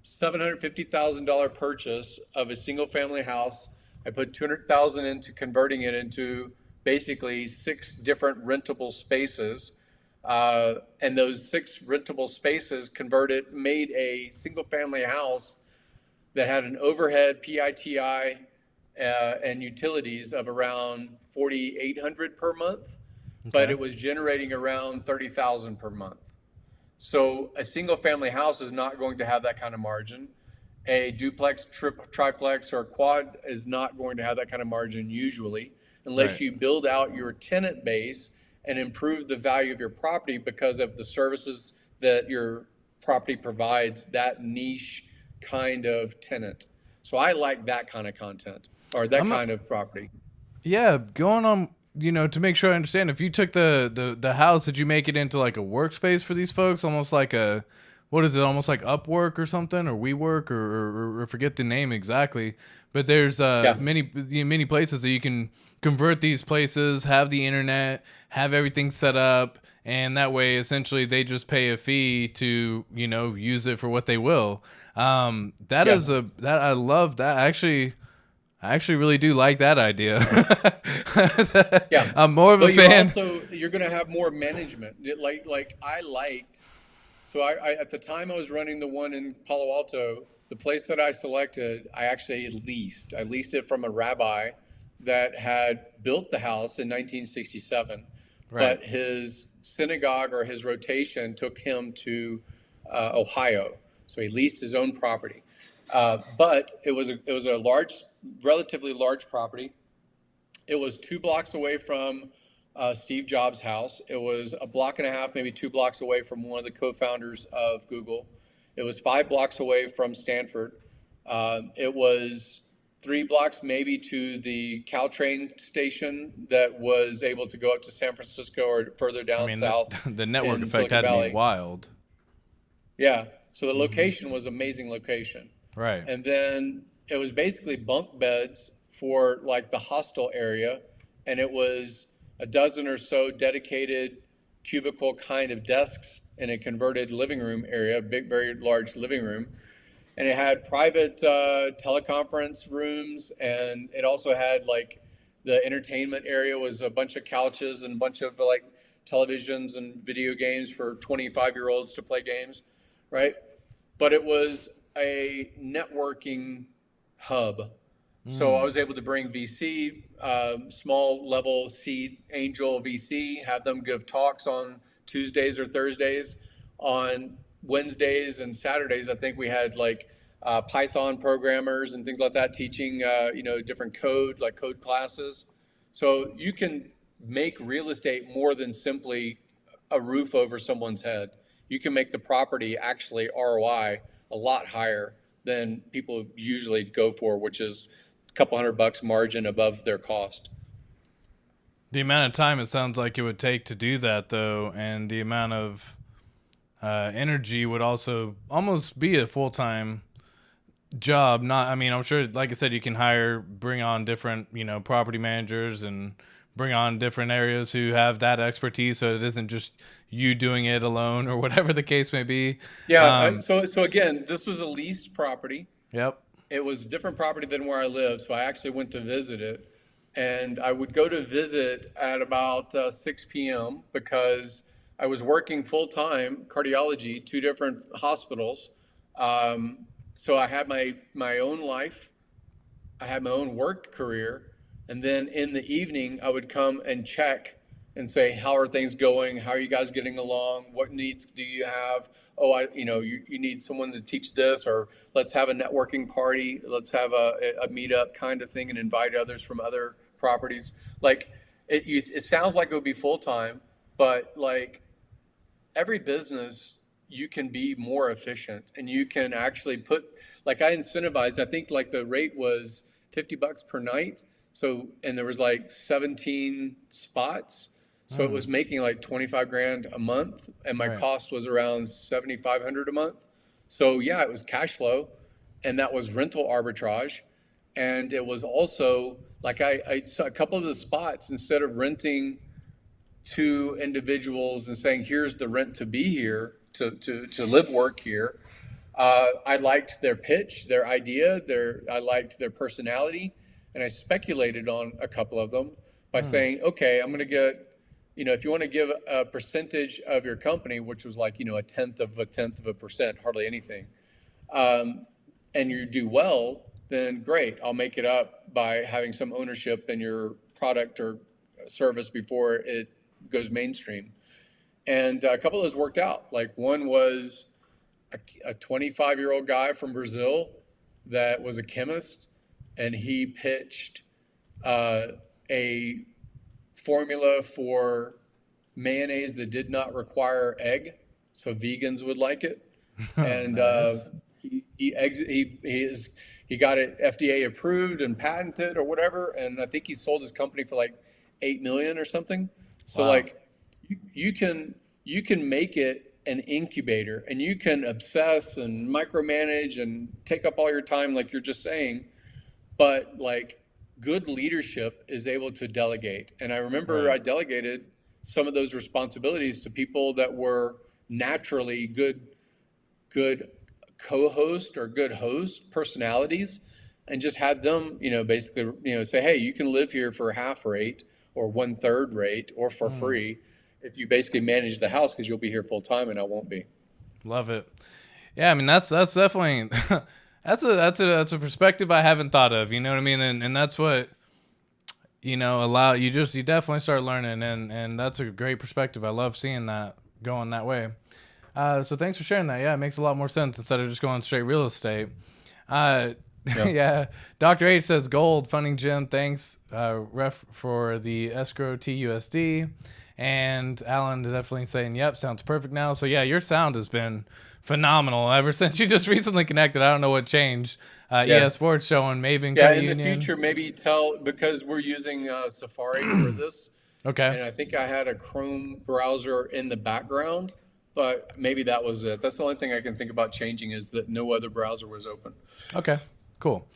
$750,000 purchase of a single family house. I put $200,000 into converting it into basically 6 different rentable spaces. And those 6 rentable spaces made a single family house that had an overhead PITI and utilities of around $4,800 per month, but it was generating around $30,000 per month. So a single family house is not going to have that kind of margin. A duplex, triplex, or a quad is not going to have that kind of margin usually, unless Right. you build out your tenant base and improve the value of your property because of the services that your property provides that niche kind of tenant. So I like that kind of content or that I'm a, kind of property. yeah, going on, to make sure I understand, if you took the house, did you make it into like a workspace for these folks? Almost like a, what is it? Almost like Upwork or something, or WeWork, or forget the name exactly. But there's Yeah. many places that you can convert these places, have the internet, have everything set up, and that way, essentially, they just pay a fee to use it for what they will. That Yeah. is that I love that actually. I actually really do like that idea. Yeah. I'm more of a But fan. you're going to have more management. Like I liked, so at the time I was running the one in Palo Alto, the place that I selected, I actually leased. I leased it from a rabbi that had built the house in 1967, Right. but his synagogue or his rotation took him to Ohio. So he leased his own property. But it was a large, relatively large property. It was 2 blocks away from Steve Jobs' house. It was a block and a half, maybe 2 blocks away from one of the co-founders of Google. It was 5 blocks away from Stanford. It was 3 blocks maybe to the Caltrain station that was able to go up to San Francisco or further I down mean, the south the network in effect Silicon had to be Valley. wild. Yeah. So the location was amazing location. Right. And then it was basically bunk beds for like the hostel area. And it was a dozen or so dedicated cubicle kind of desks in a converted living room area, big, very large living room. And it had private teleconference rooms. And it also had like the entertainment area was a bunch of couches and a bunch of like televisions and video games for 25-year-olds to play games, right? But it was a networking hub. So I Mm. was able to bring VC, small level seed angel VC, have them give talks on Tuesdays or Thursdays. On Wednesdays and Saturdays, I think we had like Python programmers and things like that teaching, different code, like code classes. So you can make real estate more than simply a roof over someone's head. You can make the property actually ROI a lot higher than people usually go for, which is a couple $100 margin above their cost. The amount of time it sounds like it would take to do that, though, and the amount of energy would also almost be a full time job. Not, I mean, I'm sure, like I said, you can bring on different, property managers and bring on different areas who have that expertise, so it isn't just you doing it alone or whatever the case may be. Yeah. Um, So again, this was a leased property. yep. It was a different property than where I live, so I actually went to visit it. And I would go to visit at about 6 p.m. because I was working full time cardiology, two different hospitals. So I had my own life, I had my own work career, and then in the evening I would come and check and say, how are things going? How are you guys getting along? What needs do you have? Oh, you need someone to teach this, or let's have a networking party. Let's have a meetup kind of thing and invite others from other properties. Like it sounds like it would be full time, but like every business, you can be more efficient and you can actually put, like I incentivized, I think like the rate was $50 per night. So, and there was like 17 spots. So it Mm, was making like 25 grand a month and my right. cost was around 7,500 a month. So yeah, it was cash flow and that was rental arbitrage. And it was also like I saw a couple of the spots instead of renting to individuals and saying, here's the rent to be here, to live, work here. I liked their pitch, their idea, I liked their personality, and I speculated on a couple of them by Mm, saying, okay, I'm going to get, if you want to give a percentage of your company, which was like, a tenth of a percent, hardly anything, and you do well, then great. I'll make it up by having some ownership in your product or service before it goes mainstream. And a couple of those worked out. Like one was a 25-year-old guy from Brazil that was a chemist, and he pitched a formula for mayonnaise that did not require egg, so vegans would like it. And Nice. he got it FDA approved and patented or whatever, and I think he sold his company for like 8 million or something. So Wow. like you can make it an incubator, and you can obsess and micromanage and take up all your time like you're just saying, but like good leadership is able to delegate. And I remember Right. I delegated some of those responsibilities to people that were naturally good co-host or good host personalities, and just had them, basically, say, hey, you can live here for half rate or 1/3 rate or for Mm, free if you basically manage the house, because you'll be here full time and I won't be. love it. Yeah, I mean that's definitely that's a perspective I haven't thought of. You know what I mean? And that's what you definitely start learning, and that's a great perspective. I love seeing that going that way. So thanks for sharing that. Yeah, it makes a lot more sense instead of just going straight real estate. Uh, Yeah. yeah, Dr. H says gold funding Jim. Thanks, ref for the escrow TUSD, and Alan is definitely saying, "Yep, sounds perfect now." So yeah, your sound has been phenomenal ever since you just recently connected. I don't know what changed. Yeah. ES Sports showing Maven Yeah. Credit In the Union. future, maybe because we're using Safari for this, Okay. and I think I had a Chrome browser in the background, but maybe that was it. That's the only thing I can think about changing, is that no other browser was open. Okay. Cool.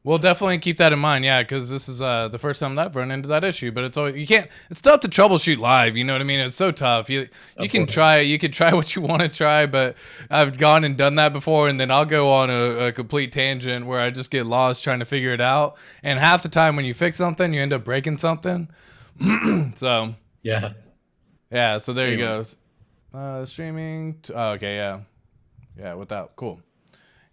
We'll definitely keep that in mind, yeah, because this is the first time that I've run into that issue. But it's always, you can't. It's tough to troubleshoot live. You know what I mean? It's so tough. You Of can course. try. You can try what you want to try, but I've gone and done that before, and then I'll go on a complete tangent where I just get lost trying to figure it out. And half the time, when you fix something, you end up breaking something. So Yeah. yeah. So there you Anyway. go. Streaming. Oh, okay. Yeah. Yeah. Without. Cool.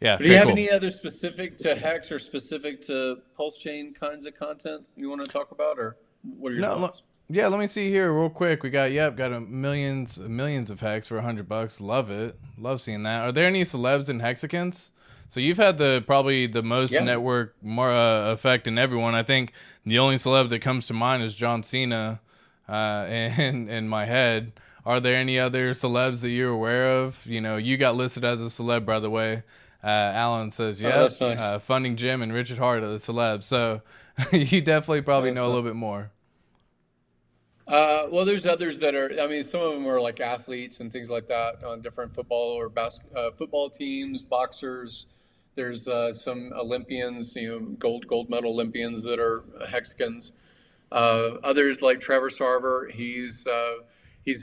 Yeah. Do you Okay. have Cool. any other specific to Hex or specific to Pulse Chain kinds of content you want to talk about, or what are your No, thoughts? yeah. Let me see here real quick. We got a millions of hex for $100. Love it. Love seeing that. Are there any celebs in hexicans? So you've had probably the most Yeah. network more effect in everyone. I think the only celeb that comes to mind is John Cena, in my head. Are there any other celebs that you're aware of? You got listed as a celeb, by the way. Alan says, Oh, yep. that's nice. Funding Jim and Richard Hart are the celebs. So you definitely probably know That's a little bit more. well, there's others that are. I mean, some of them are like athletes and things like that on different football teams, boxers. There's some Olympians, gold medal Olympians that are Hexicans. Others like Trevor Sarver, he's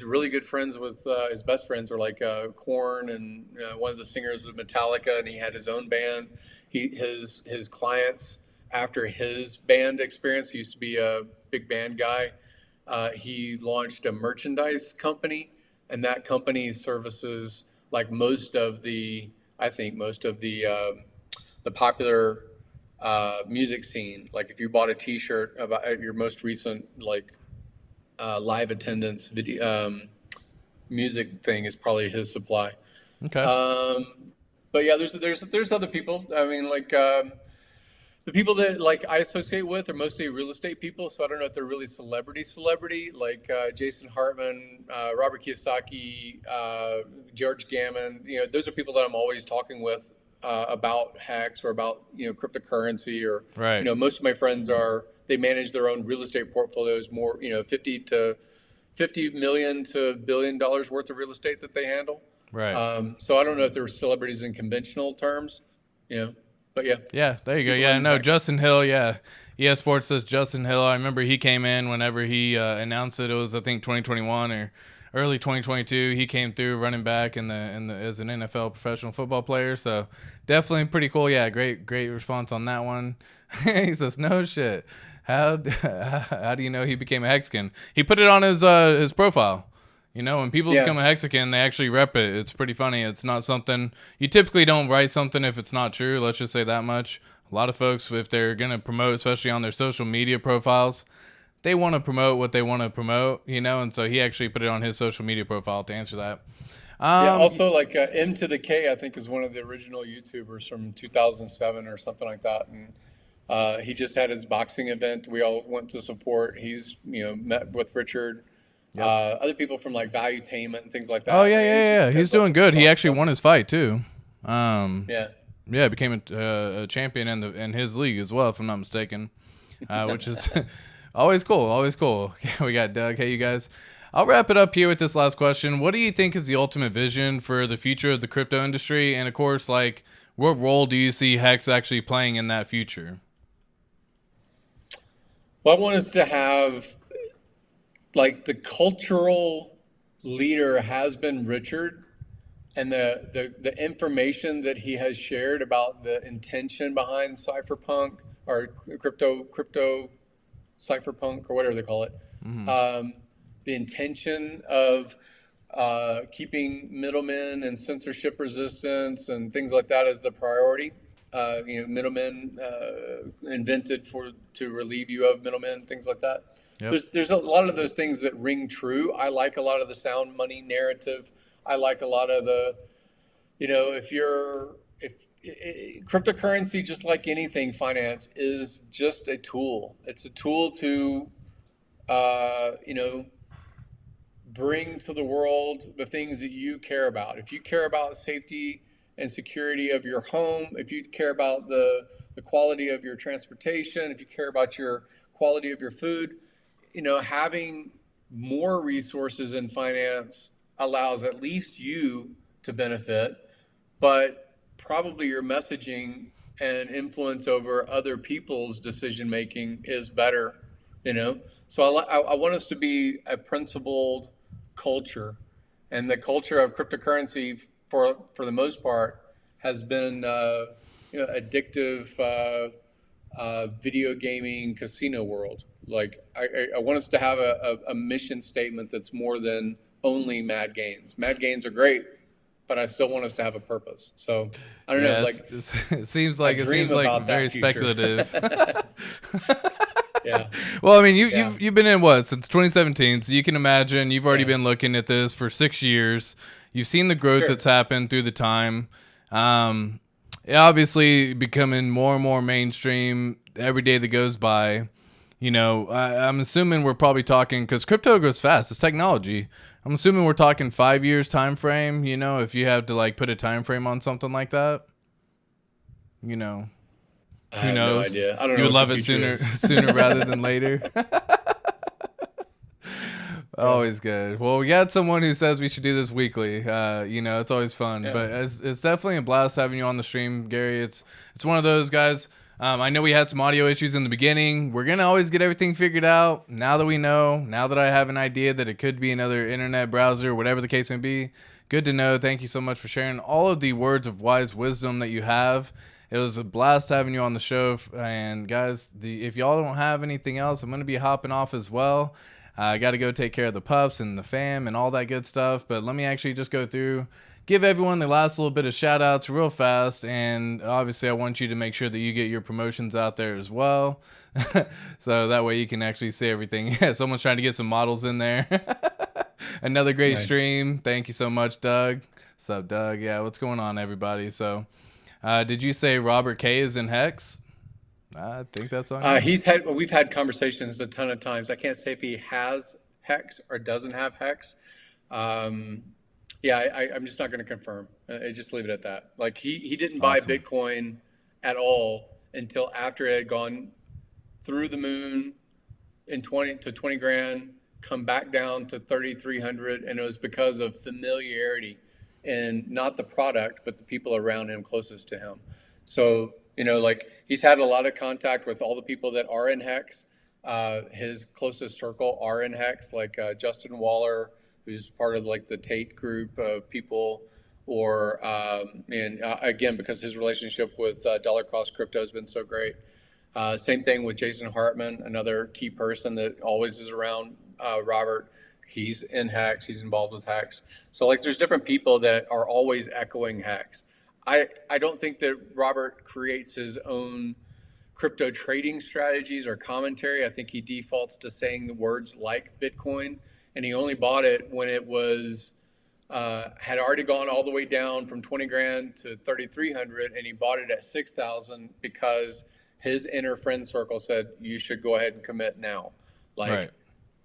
really good friends with his best friends are like Korn and one of the singers of Metallica, and he had his own band. His clients after his band experience, he used to be a big band guy. He launched a merchandise company, and that company services like I think most of the popular music scene. Like if you bought a T-shirt about your most recent like live attendance video music thing, is probably his supply. Okay. But yeah, there's other people. I mean, like the people that like I associate with are mostly real estate people, so I don't know if they're really celebrity, like Jason Hartman, Robert Kiyosaki, George Gammon. Those are people that I'm always talking with about Hex or about cryptocurrency, or Right. most of my friends they manage their own real estate portfolios, more 50 million to $1 billion worth of real estate that they handle. Right. So I don't know if they're celebrities in conventional terms, but yeah. Yeah, there you go. People Yeah, in no, Hex. Justin Hill. Yeah, ES Sports says Justin Hill. I remember he came in whenever he announced it. It was, I think, 2021 or early 2022. He came through running back as an NFL professional football player. So definitely pretty cool. Yeah, great response on that one. He says, no shit. How do you know he became a Hexagon? He put it on his profile. When people Yeah. become a Hexagon, they actually rep it. It's pretty funny. It's not something you typically don't write something if it's not true. Let's just say that much. A lot of folks, if they're gonna promote, especially on their social media profiles, they want to promote what they want to promote, and so he actually put it on his social media profile to answer that. Yeah. Um, Also, like M to the K, I think is one of the original YouTubers from 2007 or something like that, and he just had his boxing event. We all went to support. He's met with Richard, yep. other people from like Valuetainment and things like Oh that. yeah, And it yeah, just yeah. He's depends doing on good. He the actually won company. his fight too. Um, Yeah. yeah, became a champion in his league as well, if I'm not mistaken. Which is always cool. Always cool. We got Doug. Hey, you guys. I'll wrap it up here with this last question. What do you think is the ultimate vision for the future of the crypto industry? And of course, like, what role do you see Hex actually playing in that future? Well, I want us to have like the cultural leader has been Richard, and the information that he has shared about the intention behind cypherpunk or crypto cypherpunk or whatever they call it, Mm-hmm. um, the intention of keeping middlemen and censorship resistance and things like that as the priority. Middlemen invented to relieve you of middlemen, things like that. Yep. There's a lot of those things that ring true. I like a lot of the sound money narrative. I like a lot of the, if cryptocurrency, just like anything, finance is just a tool. It's a tool to, uh, you know, bring to the world the things that you care about. If you care about safety and security of your home, if you care about the quality of your transportation, if you care about your quality of your food, having more resources in finance allows at least you to benefit, but probably your messaging and influence over other people's decision making is better, you know? So I want us to be a principled culture, and the culture of cryptocurrency, for the most part, has been addictive video gaming casino world. Like I want us to have a mission statement that's more than only mad gains. Mad gains are great, but I still want us to have a purpose. So I don't know, Yeah, like it seems I like dream about very that future. speculative. Yeah, Well, I mean, yeah, you've been in what since 2017, so you can imagine you've already yeah, been looking at this for 6 years. You've seen the growth sure. that's happened through the time. Um, it obviously becoming more and more mainstream every day that goes by. I'm assuming we're probably talking because crypto goes fast. It's technology. I'm assuming we're talking 5 years time frame. If you have to like put a time frame on something like that, you know, I who have no knows? idea. I don't You know would what the love it future sooner is. sooner rather than later. Yeah, Always good. Well, we got someone who says we should do this weekly. It's always fun, yeah. but it's definitely a blast having you on the stream, Gary. It's one of those guys. I know we had some audio issues in the beginning. We're gonna always get everything figured out. Now that we know, now that I have an idea that it could be another internet browser, whatever the case may be, good to know. Thank you so much for sharing all of the words of wise wisdom that you have. It was a blast having you on the show. And guys, if y'all don't have anything else, I'm gonna be hopping off as well. I got to go take care of the pups and the fam and all that good stuff. But let me actually just go through, give everyone the last little bit of shout outs real fast. And obviously, I want you to make sure that you get your promotions out there as well. So that way you can actually see everything. Yeah, someone's trying to get some models in there. Another great Nice. stream. Thank you so much, Doug. What's up, Doug? Yeah, what's going on, everybody? So, did you say Robert K is in Hex? I think that's on you. We've had conversations a ton of times. I can't say if he has Hex or doesn't have Hex. Um, yeah, I'm just not going to confirm. I just leave it at that. Like he didn't buy Awesome. Bitcoin at all until after it had gone through the moon in 20 grand, come back down to 3,300, and it was because of familiarity and not the product, but the people around him closest to him. So like he's had a lot of contact with all the people that are in Hex. His closest circle are in Hex, like Justin Waller, who's part of like the Tate group of people, or and again because his relationship with dollar cost crypto has been so great. Same thing with Jason Hartman, another key person that always is around Robert. He's in Hex. He's involved with Hex. So like, there's different people that are always echoing Hex. I don't think that Robert creates his own crypto trading strategies or commentary. I think he defaults to saying the words like Bitcoin, and he only bought it when it was had already gone all the way down from 20 grand to 3,300, and he bought it at 6,000 because his inner friend circle said, you should go ahead and commit now. Like, Right.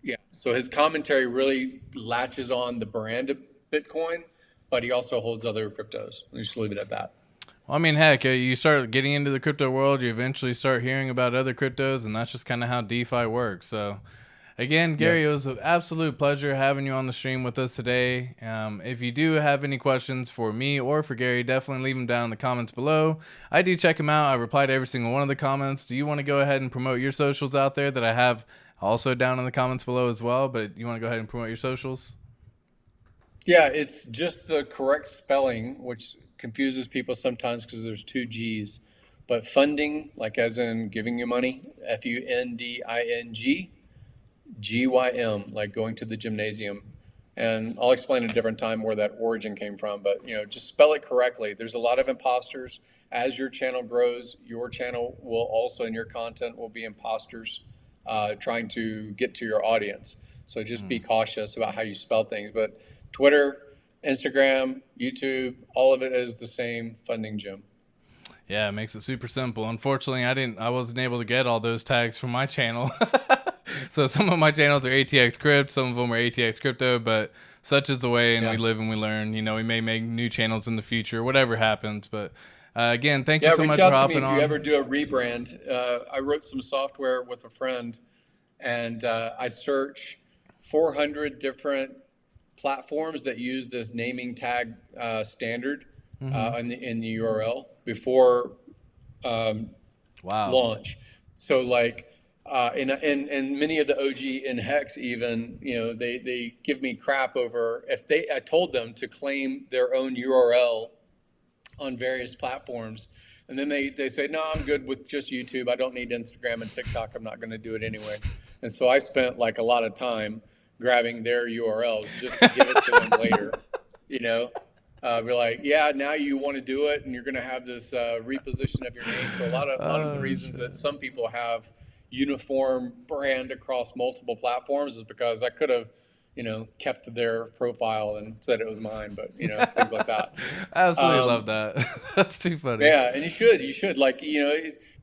yeah. So his commentary really latches on the brand of Bitcoin, but he also holds other cryptos. Let me just leave it at that. Well, I mean, heck, you start getting into the crypto world, you eventually start hearing about other cryptos, and that's just kind of how DeFi works. So, again, Gary, it was an absolute pleasure having you on the stream with us today. If you do have any questions for me or for Gary, definitely leave them down in the comments below. I do check them out. I reply to every single one of the comments. Do you want to go ahead and promote your socials out there that I have also down in the comments below as well? But you want to go ahead and promote your socials? Yeah, it's just the correct spelling, which confuses people sometimes because there's two G's. But funding, like as in giving you money, FUNDING, GYM, like going to the gymnasium. And I'll explain at a different time where that origin came from, but just spell it correctly. There's a lot of imposters. As your channel grows, your channel will also, and your content will be imposters trying to get to your audience. So just be cautious about how you spell things. But Twitter, Instagram, YouTube, all of it is the same, Funding Gym. Yeah, it makes it super simple. Unfortunately, I wasn't able to get all those tags from my channel. So some of my channels are ATX Crypt, some of them are ATX Crypto, but such is the way, and we live and we learn. We may make new channels in the future, whatever happens. But again, thank you so much for hopping on. If you ever do a rebrand, I wrote some software with a friend, and I search 400 different platforms that use this naming tag standard in the URL before launch. So like and many of the OG in Hex even, they give me crap over I told them to claim their own URL on various platforms. And then they say, no, I'm good with just YouTube. I don't need Instagram and TikTok. I'm not going to do it anyway. And so I spent like a lot of time grabbing their URLs just to give it to them later. Be like, yeah, now you want to do it, and you're going to have this reposition of your name. So a lot of the reasons that some people have uniform brand across multiple platforms is because I could have, kept their profile and said it was mine, but things like that. Absolutely love that. That's too funny. Yeah, and you should like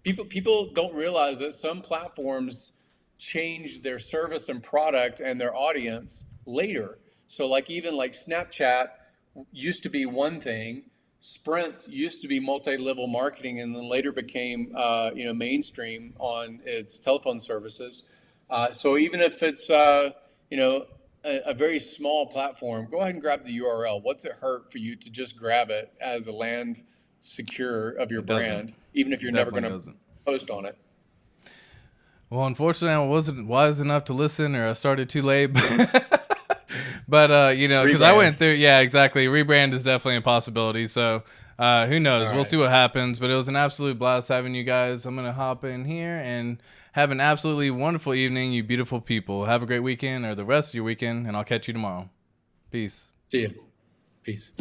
people don't realize that some platforms change their service and product and their audience later. So like even like Snapchat used to be one thing. Sprint used to be multi-level marketing, and then later became mainstream on its telephone services. So even if it's a very small platform, go ahead and grab the URL. What's it hurt for you to just grab it as a land secure of your brand, even if you're never going to post on it? Well, unfortunately, I wasn't wise enough to listen, or I started too late. But, because I went through, yeah, exactly. Rebrand is definitely a possibility. So who knows? We'll see what happens. But it was an absolute blast having you guys. I'm going to hop in here and have an absolutely wonderful evening, you beautiful people. Have a great weekend, or the rest of your weekend, and I'll catch you tomorrow. Peace. See you. Peace.